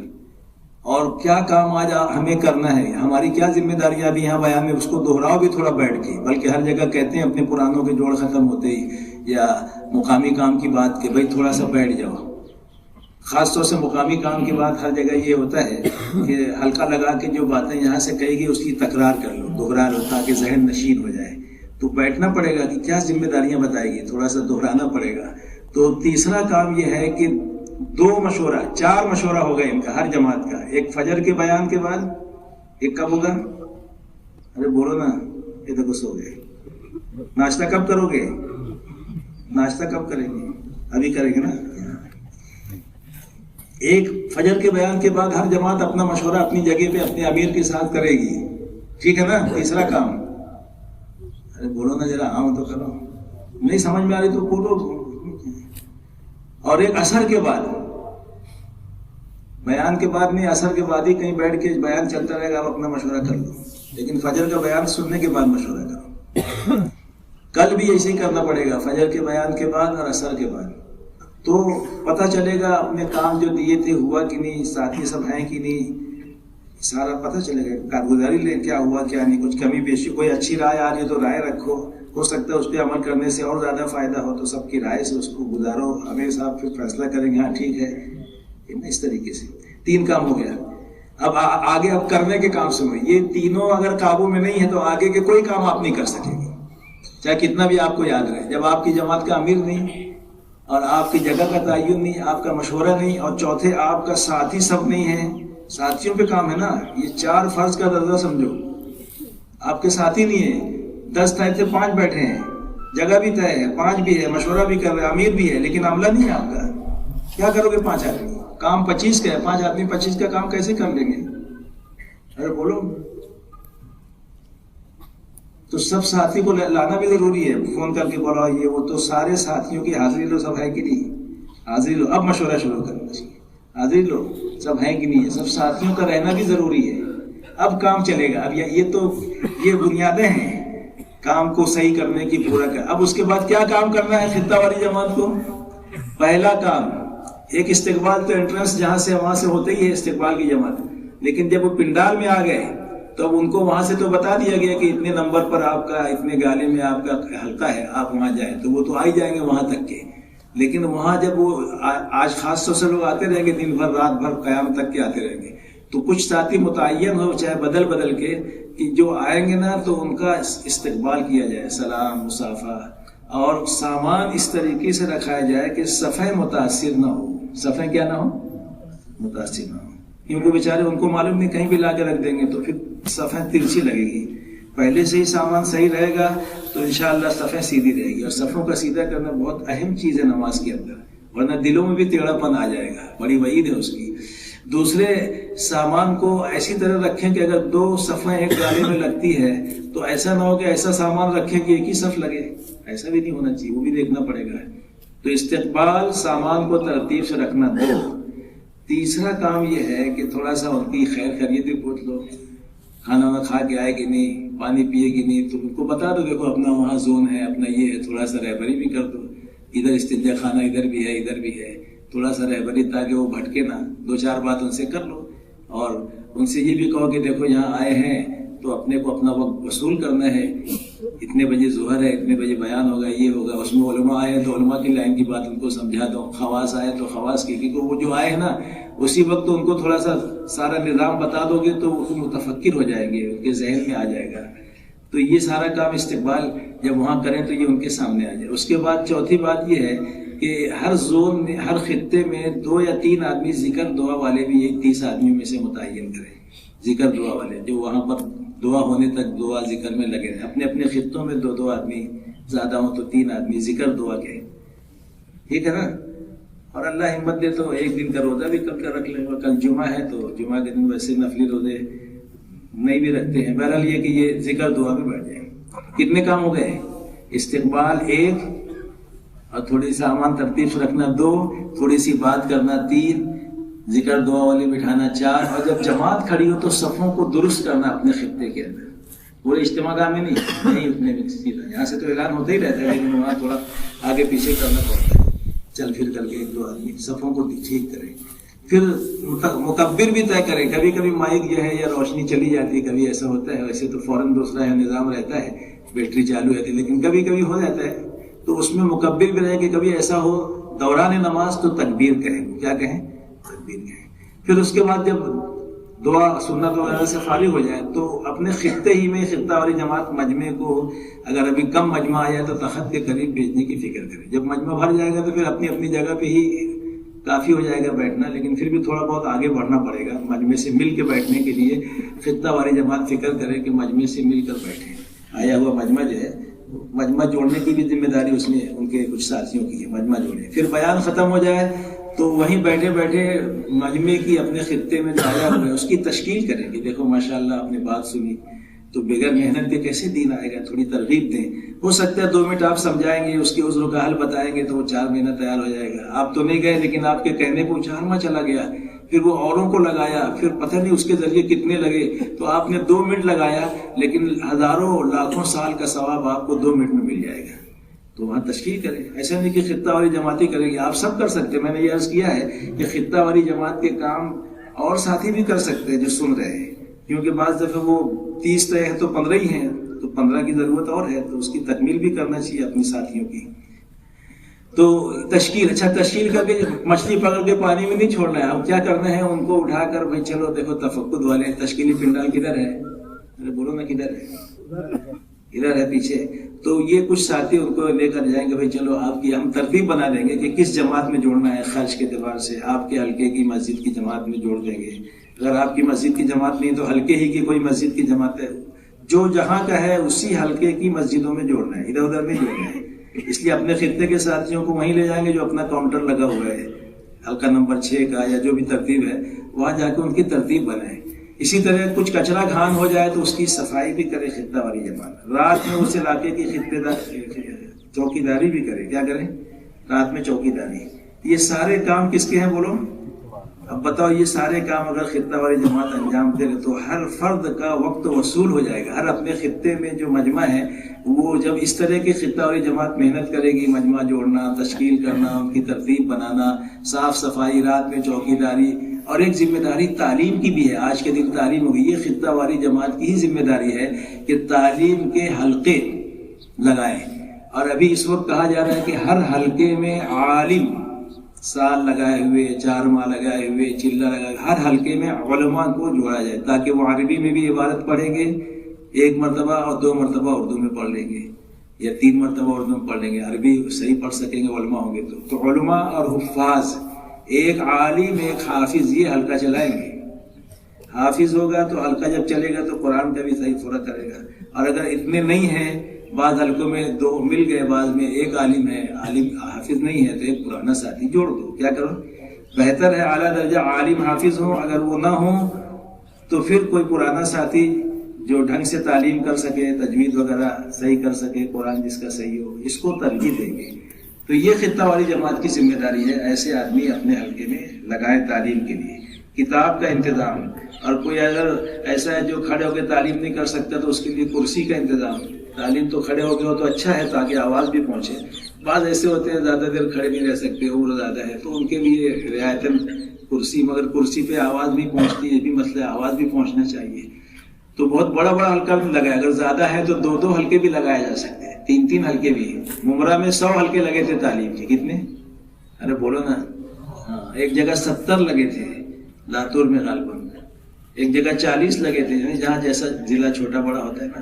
اور کیا کام آج ہمیں کرنا ہے، ہماری کیا ذمہ داریاں ابھی یہاں بیان میں، اس کو دہراؤ بھی تھوڑا بیٹھ کے۔ بلکہ ہر جگہ کہتے ہیں اپنے پرانوں کے جوڑ ختم ہوتے ہی یا مقامی کام کی بات کہ بھائی تھوڑا سا بیٹھ جاؤ، خاص طور سے مقامی کام کی بات ہر جگہ یہ ہوتا ہے کہ ہلکا لگا کے جو باتیں یہاں سے کہے گی اس کی تکرار کر لو، دوہرا لو، تاکہ ذہن نشین ہو جائے۔ تو بیٹھنا پڑے گا کہ کیا ذمہ داریاں بتائے گی، تھوڑا سا دہرانا پڑے گا۔ تو تیسرا کام یہ ہے کہ 2 مشورہ، 4 مشورہ ہوگا ان کا، ہر جماعت کا۔ ایک فجر کے بیان کے بعد، ایک کب ہوگا؟ ارے بولو نا، یہ دیکھو سو گئے۔ ناشتہ کب کرو گے؟ ناشتہ کب کریں گے؟ ابھی کریں گے نا۔ ایک فجر کے بیان کے بعد ہر جماعت اپنا مشورہ اپنی جگہ پہ اپنے امیر کے ساتھ کرے گی، ٹھیک ہے نا؟ تیسرا کام، ارے بولو نا ذرا، ہاں تو کرو، نہیں سمجھ میں آ رہی تو بولو۔ اور ایک عصر کے بعد، بیان کے بعد نہیں، عصر کے بعد ہی کہیں بیٹھ کے بیان چلتا رہے گا، آپ اپنا مشورہ کر لو، لیکن فجر کا بیان سننے کے بعد مشورہ کرو۔ کل بھی ایسے ہی کرنا پڑے گا، فجر کے بیان کے بعد اور عصر کے بعد، تو پتہ چلے گا اپنے کام جو دیے تھے ہوا کہ نہیں، ساتھی سب ہیں کہ نہیں، سارا پتہ چلے گا۔ کارگزاری لیں کیا ہوا کیا نہیں، کچھ کمی بیشی، کوئی اچھی رائے آ رہی ہے تو رائے رکھو، ہو سکتا ہے اس پہ عمل کرنے سے اور زیادہ فائدہ ہو، تو سب کی رائے سے اس کو گزارو، ہمیں صاحب پھر فیصلہ کریں گے، ہاں ٹھیک ہے۔ اس طریقے سے 3 کام ہو گیا۔ اب آگے اب کرنے کے کام سنو، یہ تینوں اگر قابو میں نہیں ہے تو آگے کے کوئی کام آپ نہیں کر سکیں گے، چاہے کتنا بھی آپ کو یاد رہے۔ جب آپ کی جماعت کا امیر نہیں، اور آپ کی جگہ کا تعین نہیں، آپ کا مشورہ نہیں، اور چوتھے آپ کا ساتھی سب نہیں ہے، ساتھیوں پہ کام ہے نا، یہ 4 فرض کا درجہ سمجھو۔ آپ کے ساتھی نہیں ہے، 10 طے تھے 5 بیٹھے ہیں، جگہ بھی طے ہے، 5 بھی ہے، مشورہ بھی کر رہے ہیں، امیر بھی ہے، لیکن عملہ نہیں ہے آپ کا، کیا کرو گے؟ 5 آدمی، کام 25 کا ہے، 5 آدمی 25 کا کام کیسے کر لیں گے؟ ارے بولو۔ تو سب ساتھی کو لانا بھی ضروری ہے، فون کر کے بولا یہ وہ، تو سارے ساتھیوں کی حاضری لو، سب ہے کہ نہیں؟ حاضری لو، اب مشورہ شروع کرنا چاہیے، حاضری لو، سب ہیں کہ نہیں ہے، سب ساتھیوں کا رہنا بھی ضروری ہے، اب کام چلے گا۔ اب یہ بنیادیں ہیں کام کو صحیح کرنے کی، پورا کر۔ اب اس کے بعد کیا کام کرنا ہے خطہ والی جماعت کو؟ پہلا کام، ایک استقبال، تو انٹرنس جہاں سے وہاں سے ہوتے ہی ہے استقبال کی جماعت، لیکن جب وہ پنڈال میں آ گئے تو اب ان کو وہاں سے تو بتا دیا گیا کہ اتنے نمبر پر آپ کا، اتنے گالے میں آپ کا حلقہ ہے، آپ وہاں جائیں، تو وہ تو آ ہی جائیں گے وہاں تک کے. لیکن وہاں جب وہ آج خاص طور سے لوگ آتے رہیں گے، دن بھر رات بھر قیام تک کے آتے رہیں گے، تو کچھ ساتھی متعین ہو چاہے بدل بدل کے کہ جو آئیں گے نا تو ان کا استقبال کیا جائے، سلام مصافحہ، اور سامان اس طریقے سے رکھایا جائے کہ صفحے متاثر نہ ہو. صفحے کیا نہ ہو؟ متاثر نہ ہو، کیونکہ بیچارے ان کو معلوم نہیں، کہیں بھی لا کے رکھ دیں گے تو پھر صفحے ترچھی لگے گی. پہلے سے ہی سامان صحیح رہے گا تو انشاءاللہ صفحے سیدھی رہے گی. اور صفوں کا سیدھا کرنا بہت اہم چیز ہے نماز کے اندر، ورنہ دلوں میں بھی ٹیڑھا پن آ جائے گا، بڑی وعید ہے اس کی. دوسرے سامان کو ایسی طرح رکھیں کہ اگر 2 صفیں ایک گالے میں لگتی ہے تو ایسا نہ ہو کہ ایسا سامان رکھیں کہ ایک ہی صف لگے، ایسا بھی نہیں ہونا چاہیے، وہ بھی دیکھنا پڑے گا. تو استقبال، سامان کو ترتیب سے رکھنا. 2 تیسرا کام یہ ہے کہ تھوڑا سا ان کی خیر خیریت بھی پوچھ لو، کھانا وانا کھا کے آئے کہ نہیں، پانی پیے کہ نہیں، تو ان کو بتا دو دیکھو اپنا وہاں زون ہے، اپنا یہ ہے، تھوڑا سا رہبری بھی کر دو، ادھر استنجا خانہ ادھر بھی ہے ادھر بھی ہے، تھوڑا سا رہبری تاکہ وہ بھٹکے نہ. 2-4 بات ان سے کر لو، اور ان سے یہ بھی کہو کہ دیکھو یہاں آئے ہیں تو اپنے کو اپنا وقت وصول کرنا ہے، اتنے بجے ظہر ہے، اتنے بجے بیان ہوگا، یہ ہوگا. اس میں علماء آئے تو علماء کی لائن کی بات ان کو سمجھا دو، خواص آئے تو خواص کی، کیونکہ وہ جو آئے ہیں نا اسی وقت ان کو تھوڑا سا سارا نظام بتا دو گے تو وہ متفکر ہو جائیں گے، ان کے ذہن میں آ جائے گا. تو یہ سارا کام استقبال جب وہاں کریں تو یہ ان کے سامنے آ جائے. اس کے بعد چوتھی بات یہ ہے کہ ہر زون میں، ہر خطے میں 2 یا 3 آدمی ذکر دعا والے بھی 30 آدمیوں میں سے متعین کریں. ذکر دعا والے جو وہاں پر دعا ہونے تک دعا ذکر میں لگے رہے. اپنے اپنے خطوں میں 2 آدمی، زیادہ ہوں تو 3 آدمی ذکر دعا کے. ٹھیک ہے نا؟ اور اللہ ہمت دے تو ایک دن کا روزہ بھی کل کا رکھ لیں. کل جمعہ ہے تو جمعہ کے دن ویسے نفلی روزے نہیں بھی رکھتے ہیں. بہرحال یہ کہ یہ ذکر دعا میں بیٹھ جائیں. کتنے کام ہو گئے؟ استقبال 1، اور تھوڑی سامان ترتیب سے رکھنا 2، تھوڑی سی بات کرنا 3، ذکر دعا والی بٹھانا 4، اور جب جماعت کھڑی ہو تو صفوں کو درست کرنا اپنے خطے کے اندر. پورے اجتماع گاہ میں نہیں اتنے میں سیدھا، یہاں سے تو اعلان ہوتا ہی رہتا ہے لیکن وہاں تھوڑا آگے پیچھے کرنا پڑتا ہے. چل پھر کر کے 1-2 آدمی صفوں کو ٹھیک کریں. پھر مکبر بھی طے کریں. کبھی کبھی مائک جو ہے یا روشنی چلی جاتی ہے، کبھی ایسا ہوتا ہے، ویسے تو فوراً دوسرا نظام رہتا ہے، بیٹری چالو رہتی ہے، لیکن کبھی کبھی ہو جاتا ہے تو اس میں مکبر بھی رہے کہ کبھی ایسا ہو دوران نماز تو تکبیر کہیں. کیا کہیں؟ تکبیر کہیں. پھر اس کے بعد جب دعا سنت وغیرہ سے فارغ ہو جائے تو اپنے خطے ہی میں خطہ والی جماعت مجمع کو، اگر ابھی کم مجمع آیا تو تخت کے قریب بھیجنے کی فکر کرے. جب مجمع بھر جائے گا تو پھر اپنی اپنی جگہ پہ ہی کافی ہو جائے گا بیٹھنا، لیکن پھر بھی تھوڑا بہت آگے بڑھنا پڑے گا. مجمع سے مل کے بیٹھنے کے لیے خطہ والی جماعت فکر کرے کہ مجمع سے مل کر بیٹھے. آیا ہوا مجمع جو ہے، مجمع جوڑنے کی بھی ذمہ داری اس میں ان کے کچھ ساتھیوں کی ہے، مجمع جوڑے. پھر بیان ختم ہو جائے تو وہیں بیٹھے بیٹھے مجمع کی اپنے خطے میں آیا ہوئے اس کی تشکیل کریں کہ دیکھو ماشاءاللہ آپ نے بات سنی تو بغیر محنت کے کیسے دین آئے گا. تھوڑی ترغیب دیں. ہو سکتا ہے 2 منٹ آپ سمجھائیں گے، اس کے عذر کا حل بتائیں گے تو وہ 4 مہینہ تیار ہو جائے گا. آپ تو نہیں گئے لیکن آپ کے کہنے کو 4 ماہ چلا گیا، پھر وہ اوروں کو لگایا، پھر پتہ نہیں اس کے ذریعے کتنے لگے. تو آپ نے 2 منٹ لگایا لیکن ہزاروں لاکھوں سال کا ثواب آپ کو 2 منٹ میں مل جائے گا. تو وہاں تشکیل کریں. ایسا نہیں کہ خطہ والی جماعتیں کریں گے. آپ سب کر سکتے ہیں. میں نے یہ عرض کیا ہے کہ خطہ والی جماعت کے کام اور ساتھی بھی کر سکتے ہیں جو سن رہے ہیں، کیونکہ بعض دفعہ وہ 30 طے ہے تو 15 ہی ہیں، تو 15 کی ضرورت اور ہے تو اس کی تکمیل بھی کرنا چاہیے اپنی ساتھیوں کی. تو تشکیل، اچھا تشکیل کر کے مچھلی پکڑ کے پانی میں نہیں چھوڑنا ہے. اب کیا کرنا ہے؟ ان کو اٹھا کر بھائی چلو دیکھو تفقد والے تشکیلی پنڈال کدھر ہے؟ ارے بولو نا کدھر ہے؟ ادھر ہے پیچھے. تو یہ کچھ ساتھی ان کو لے کر جائیں گے بھائی چلو آپ کی ہم ترتیب بنا دیں گے کہ کس جماعت میں جوڑنا ہے. خرچ کے اعتبار سے آپ کے حلقے کی مسجد کی جماعت میں جوڑ دیں گے. اگر آپ کی مسجد کی جماعت نہیں تو حلقے ہی کی کوئی مسجد کی جماعت ہے، جو جہاں کا ہے اسی حلقے کی مسجدوں میں جوڑنا ہے، ادھر ادھر نہیں جوڑنا ہے. اس لیے اپنے خطے کے ساتھیوں کو وہیں لے جائیں گے جو اپنا کاؤنٹر لگا ہوا ہے حلقہ نمبر 6 کا یا جو بھی ترتیب ہے، وہاں جا کے ان کی ترتیب بنائیں. اسی طرح کچھ کچرا گھان ہو جائے تو اس کی صفائی بھی کرے خطہ والی جماعت. رات میں اس علاقے کی چوکی داری بھی کرے. کیا کریں؟ رات میں چوکی داری. یہ سارے کام کس کے ہیں بولو؟ اب بتاؤ یہ سارے کام اگر خطہ والی جماعت انجام دے تو ہر فرد کا وقت وصول ہو جائے گا. ہر اپنے خطے میں جو مجمع ہے وہ جب اس طرح کی خطہ والی جماعت محنت کرے گی، مجمع جوڑنا، تشکیل کرنا، ان کی ترتیب بنانا، صاف صفائی، رات میں چوکی داری، اور ایک ذمہ داری تعلیم کی بھی ہے. آج کے دن تعلیم ہوگی، یہ خطہ واری جماعت کی ہی ذمہ داری ہے کہ تعلیم کے حلقے لگائیں. اور ابھی اس وقت کہا جا رہا ہے کہ ہر حلقے میں عالم سال لگائے ہوئے، 4 ماہ لگائے ہوئے، چلہ لگائے ہوئے، ہر حلقے میں علماء کو جوڑا جائے تاکہ وہ عربی میں بھی عبارت پڑھیں گے 1 مرتبہ اور 2 مرتبہ اردو میں پڑھ لیں گے یا 3 مرتبہ اردو میں پڑھ لیں گے، عربی صحیح پڑھ سکیں گے علماء ہوں گے تو علماء اور حفاظ، ایک عالم ایک حافظ، یہ حلقہ چلائیں گے. حافظ ہوگا تو حلقہ جب چلے گا تو قرآن کا بھی صحیح پورا کرے گا. اور اگر اتنے نہیں ہیں، بعض حلقوں میں 2 مل گئے، بعض میں ایک عالم ہے، عالم حافظ نہیں ہے تو ایک پرانا ساتھی جوڑ دو. کیا کرو؟ بہتر ہے اعلیٰ درجہ عالم حافظ ہوں. اگر وہ نہ ہوں تو پھر کوئی پرانا ساتھی جو ڈھنگ سے تعلیم کر سکے، تجوید وغیرہ صحیح کر سکے، قرآن جس کا صحیح ہو، اس کو ترجیح دیں گے. تو یہ خطہ والی جماعت کی ذمہ داری ہے. ایسے آدمی اپنے حلقے میں لگائیں تعلیم کے لیے. کتاب کا انتظام، اور کوئی اگر ایسا ہے جو کھڑے ہو کے تعلیم نہیں کر سکتا تو اس کے لیے کرسی کا انتظام. تعلیم تو کھڑے ہو کے ہو تو اچھا ہے تاکہ آواز بھی پہنچے. بعض ایسے ہوتے ہیں زیادہ دیر کھڑے نہیں رہ سکتے، عمر زیادہ ہے، تو ان کے لیے رعایتاً کرسی، مگر کرسی پہ آواز بھی پہنچتی ہے، یہ بھی مسئلہ ہے، آواز بھی پہنچنا چاہیے. تو بہت بڑا بڑا حلقہ بھی لگائے، اگر زیادہ ہے تو 2 حلقے بھی لگائے جا سکتے ہیں، 3 حلقے بھی. ممرہ میں 100 حلقے لگے تھے تعلیم کے. کتنے؟ ارے بولو نا. ہاں، ایک جگہ 70 لگے تھے لاتور میں غالباً، ایک جگہ 40 لگے تھے، یعنی جہاں جیسا ضلع چھوٹا بڑا ہوتا ہے نا.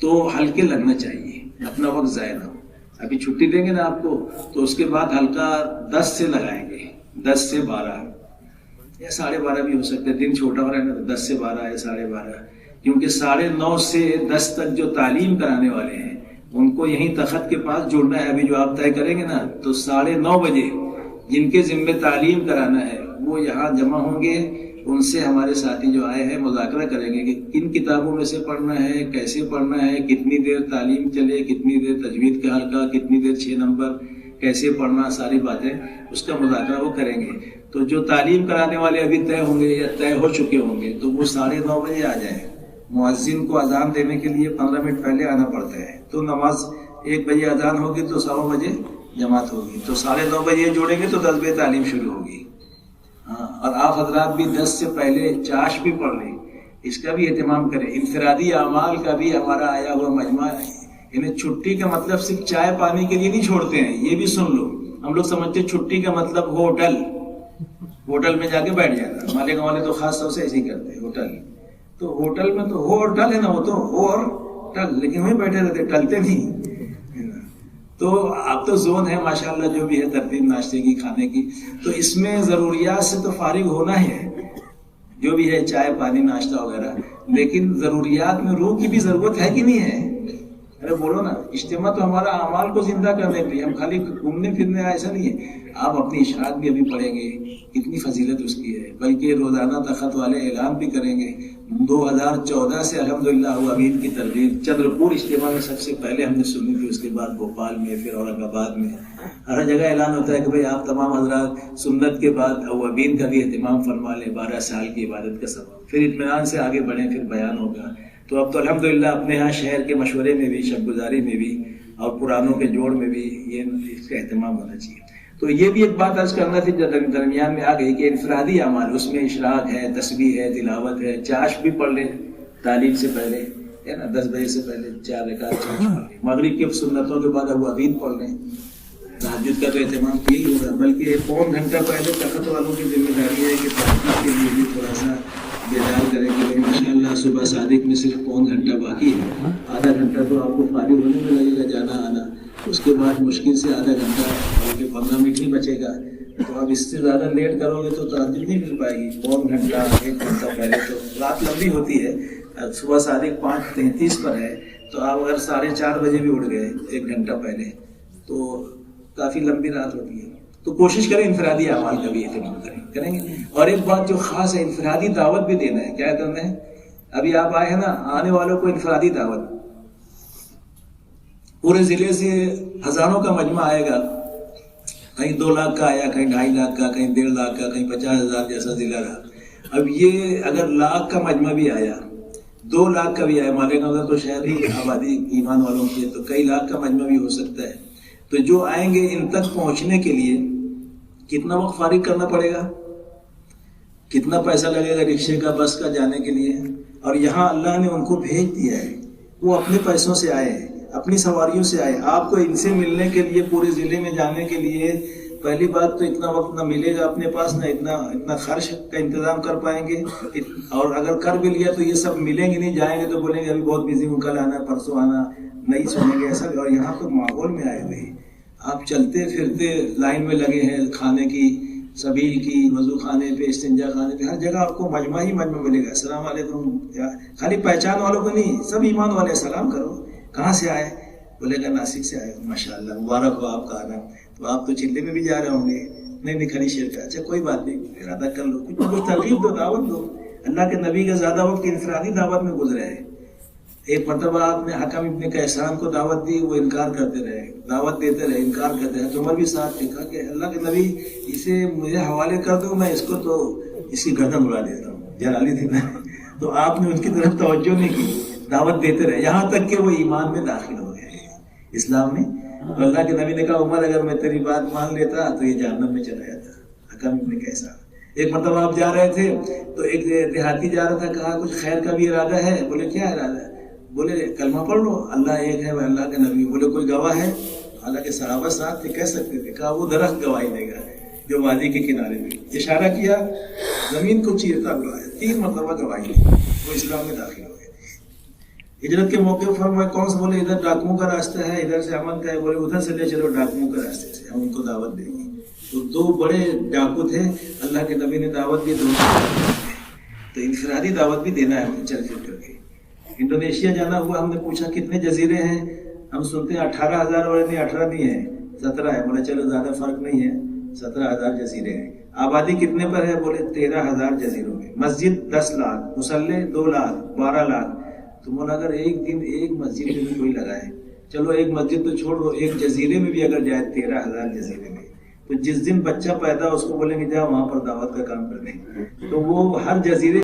تو حلقے لگنا چاہیے، اپنا وقت ضائع نہ ہو. ابھی چھٹی دیں گے نا آپ کو تو اس کے بعد حلقہ 10 سے لگائیں گے، 10 سے 12 یا 12:30 بھی ہو سکتے ہیں. دن چھوٹا ہو رہا ہے نا تو 10 سے 12 یا 12:30، کیونکہ 9:30 سے 10 تک جو تعلیم کرانے والے ہیں ان کو یہیں تخت کے پاس جڑنا ہے. ابھی جو آپ طے کریں گے نا تو 9:30 بجے جن کے ذمہ تعلیم کرانا ہے وہ یہاں جمع ہوں گے. ان سے ہمارے ساتھی جو آئے ہیں مذاکرہ کریں گے کہ کن کتابوں میں سے پڑھنا ہے، کیسے پڑھنا ہے، کتنی دیر تعلیم چلے، کتنی دیر تجوید کا حلقہ، کتنی دیر 6 نمبر، کیسے پڑھنا، ساری باتیں اس کا مذاکرہ وہ کریں گے. تو جو تعلیم کرانے والے ابھی طے ہوں گے یا طے ہو چکے ہوں گے تو وہ 9:30 بجے آ جائیں. مؤذن کو اذان دینے کے لیے 15 منٹ پہلے آنا پڑتا ہے. تو نماز 1 بجے اذان ہوگی تو 9:15 بجے جماعت ہوگی. تو 9:30 بجے جوڑیں گے تو 10 بجے تعلیم شروع ہوگی. ہاں، اور آپ حضرات بھی 10 سے پہلے چاش بھی پڑھ لیں، اس کا بھی اہتمام کریں. انفرادی اعمال کا بھی ہمارا آیا ہوا مجمع ہے. یعنی چھٹی کا مطلب صرف چائے پانی کے لیے نہیں چھوڑتے ہیں، یہ بھی سن لو. ہم لوگ سمجھتے ہیں چھٹی کا مطلب ہوٹل میں جا کے بیٹھ جانا. ہمارے گاؤں والے تو خاص طور سے ایسے ہی کرتے ہیں. ہوٹل تو ہوٹل میں تو ہوٹل ہے نا، وہ تو ہوٹل، لیکن وہیں بیٹھے رہتے، ٹلتے نہیں. تو اب تو زون ہے ماشاءاللہ جو بھی ہے ترتیب ناشتے کی، کھانے کی، تو اس میں ضروریات سے تو فارغ ہونا ہی ہے، جو بھی ہے چائے پانی ناشتہ وغیرہ. لیکن ضروریات میں روح کی بھی ضرورت ہے کہ نہیں ہے؟ ارے بولو نا. اجتماع تو ہمارا اعمال کو زندہ کرنے کے لیے، ہم خالی گھومنے پھرنے ایسا نہیں ہے. آپ اپنی اشاعت بھی ابھی پڑھیں گے، کتنی فضیلت اس کی ہے، بلکہ روزانہ تخت والے اعلان بھی کریں گے. 2014 سے الحمدللہ اوابین کی ترغیب چندرپور اجتماع میں سب سے پہلے ہم نے سنی تھی، اس کے بعد بھوپال میں، پھر اورنگ آباد میں، ہر جگہ اعلان ہوتا ہے کہ بھئی آپ تمام حضرات سنت کے بعد اوابین کا بھی اہتمام فرما لیں، 12 سال کی عبادت کا سبب، پھر اطمینان سے آگے بڑھیں، پھر بیان ہوگا. تو اب تو الحمدللہ اپنے ہاں شہر کے مشورے میں بھی، شب گزاری میں بھی اور پرانوں کے جوڑ میں بھی یہ اس کا اہتمام ہونا چاہیے. تو یہ بھی ایک بات عرض کرنا تھی جو درمیان میں آ گئی کہ انفرادی اعمال، اس میں اشراق ہے، تسبیح ہے، تلاوت ہے، چاش بھی پڑھ لیں تعلیم سے پہلے، ہے نا، 10 بجے سے پہلے 4 رکعت چاش پڑھ لیں. مغرب کے سنتوں کے بعد اوابین پڑھ لیں. تہجد کا تو اہتمام یہی ہوگا، بلکہ 1.25 گھنٹہ پہلے تخت والوں کی ذمہ داری ہے کہ تحقیق کے لیے بھی تھوڑا سا بیدار کریں کہ انشاءاللہ صبح صادق میں صرف 1.25 گھنٹہ باقی ہے. آدھا گھنٹہ تو آپ کو فارغ ہونے میں لگے گا، جانا آنا. اس کے بعد مشکل سے آدھا گھنٹہ، بلکہ 15 منٹ ہی بچے گا. تو اب اس سے زیادہ لیٹ کرو گے تو تہجد نہیں مل پائے گی. 1.25 گھنٹہ 1 گھنٹہ پہلے تو رات لمبی ہوتی ہے. صبح صادق 5:33 پر ہے، تو آپ اگر 4:30 بجے بھی اٹھ گئے 1 گھنٹہ پہلے تو کافی لمبی رات ہوتی ہے. تو کوشش کریں انفرادی اعمال کا بھی اہتمام کریں گے. اور ایک بات جو خاص ہے، انفرادی دعوت بھی دینا ہے. کیا کرنا ہے؟ ابھی آپ آئے ہیں نا، آنے والوں کو انفرادی دعوت. پورے ضلع سے ہزاروں کا مجمع آئے گا، کہیں 2 لاکھ کا آیا، کہیں 2.5 لاکھ کا، کہیں 1.5 لاکھ کا، کہیں 50,000 جیسا ضلع رہا. اب یہ اگر 1 لاکھ کا مجمع بھی آیا، 2 لاکھ کا بھی آیا، مالیگاؤں کا تو شہری آبادی ایمان والوں کی ہے، تو کئی لاکھ کا مجمع بھی ہو سکتا ہے. تو جو آئیں گے ان تک پہنچنے کے لیے کتنا وقت فارغ کرنا پڑے گا؟ کتنا پیسہ لگے گا رکشے کا بس کا جانے کے لیے، اور یہاں اللہ نے ان کو بھیج دیا ہے، وہ اپنے پیسوں سے آئے ہیں، اپنی سواریوں سے آئے. آپ کو ان سے ملنے کے لیے پورے ضلع میں جانے کے لیے پہلی بات تو اتنا وقت نہ ملے گا اپنے پاس، نہ اتنا خرچ کا انتظام کر پائیں گے، اور اگر کر بھی لیا تو یہ سب ملیں گے نہیں، جائیں گے تو بولیں گے ابھی بہت بزی ہوں، کل آنا پرسوں آنا، نہیں سنیں گے ایسا. اور یہاں تو ماحول میں آئے ہوئے ہیں، آپ چلتے پھرتے لائن میں لگے ہیں، کھانے کی، سبیل کی، وضو خانے پہ، استنجا خانے پہ، ہر جگہ آپ کو مجمع ہی مجمع ملے گا. السلام علیکم، خالی پہچان والوں کو نہیں، سب ایمان والے سلام کرو. کہاں سے آئے؟ بولے گا ناسک سے آئے. ماشاءاللہ، مبارک ہو آپ کا آنا. تو آپ تو چلے میں بھی جا رہے ہوں گے. نہیں کھلی شیر کا. اچھا کوئی بات نہیں، ارادہ کر لو، کچھ ترغیب دو، دعوت دو. اللہ کے نبی کا زیادہ وقت انفرادی دعوت میں گزرا ہے. ایک مرتبہ آپ نے حکم ابن کیسان کو دعوت دی، وہ انکار کرتے رہے، دعوت دیتے رہے، انکار کرتے رہے. عمر بھی ساتھ دیکھا کہ اللہ کے نبی اسے مجھے حوالے کر دو، میں اس کو تو اس کی گردن اڑا دیتا ہوں، جلالی تھی نا. تو آپ نے ان کی طرف توجہ نہیں کی، دعوت دیتے رہے، یہاں تک کہ وہ ایمان میں داخل ہو گئے اسلام میں. تو اللہ کے نبی نے کہا عمر اگر میں تیری بات مان لیتا تو یہ جہنم میں چلا جاتا. حکم ابن کیسان. ایک مرتبہ آپ جا رہے تھے تو ایک دیہاتی جا رہا تھا، کہا کچھ خیر کا بھی ارادہ ہے؟ بولے کیا ارادہ ہے؟ بولے کلمہ پڑھ لو، اللہ ایک ہے، وہ اللہ کے نبی. بولے کوئی گواہ ہے؟ حالانکہ صحابہ ساتھ تھے، کہہ سکتے تھے. کہا وہ درخت گواہی دے گا جو وادی کے کنارے میں. اشارہ کیا، زمین کو چیرتا ہوا ہے. 3 مرتبہ گواہی دی، وہ اسلام میں داخل ہو گئے. ہجرت کے موقع پر میں کون سے بولے ادھر ڈاکوؤں کا راستہ ہے، ادھر سے امن کا ہے. بولے ادھر سے لے چلو ڈاکوؤں کے راستے سے، ہم ان کو دعوت دیں گے. تو 2 بڑے ڈاکو تھے، اللہ کے نبی نے دعوت دی. تو انفرادی دعوت بھی دینا ہے ہمیں چل پھر کر کے. انڈونیشیا جانا ہوا، ہم نے پوچھا کتنے جزیرے ہیں؟ ہم سنتے ہیں 18,000 اور 18 نہیں ہے، 17 ہے. بولے چلو زیادہ فرق نہیں ہے، 17,000 جزیرے ہیں. آبادی کتنے پر ہے؟ بولے 13,000 جزیروں میں. مسجد 10 لاکھ، مصلے 2 لاکھ، 12 لاکھ. تو بولا اگر ایک دن ایک مسجد میں بھی کوئی لگائے، چلو ایک مسجد تو چھوڑ دو، ایک جزیرے میں بھی اگر جائے، 13,000 جزیرے میں، تو جس دن بچہ پیدا اس کو بولیں گے جا وہاں پر دعوت کا کام کرنے. تو وہ ہر جزیرے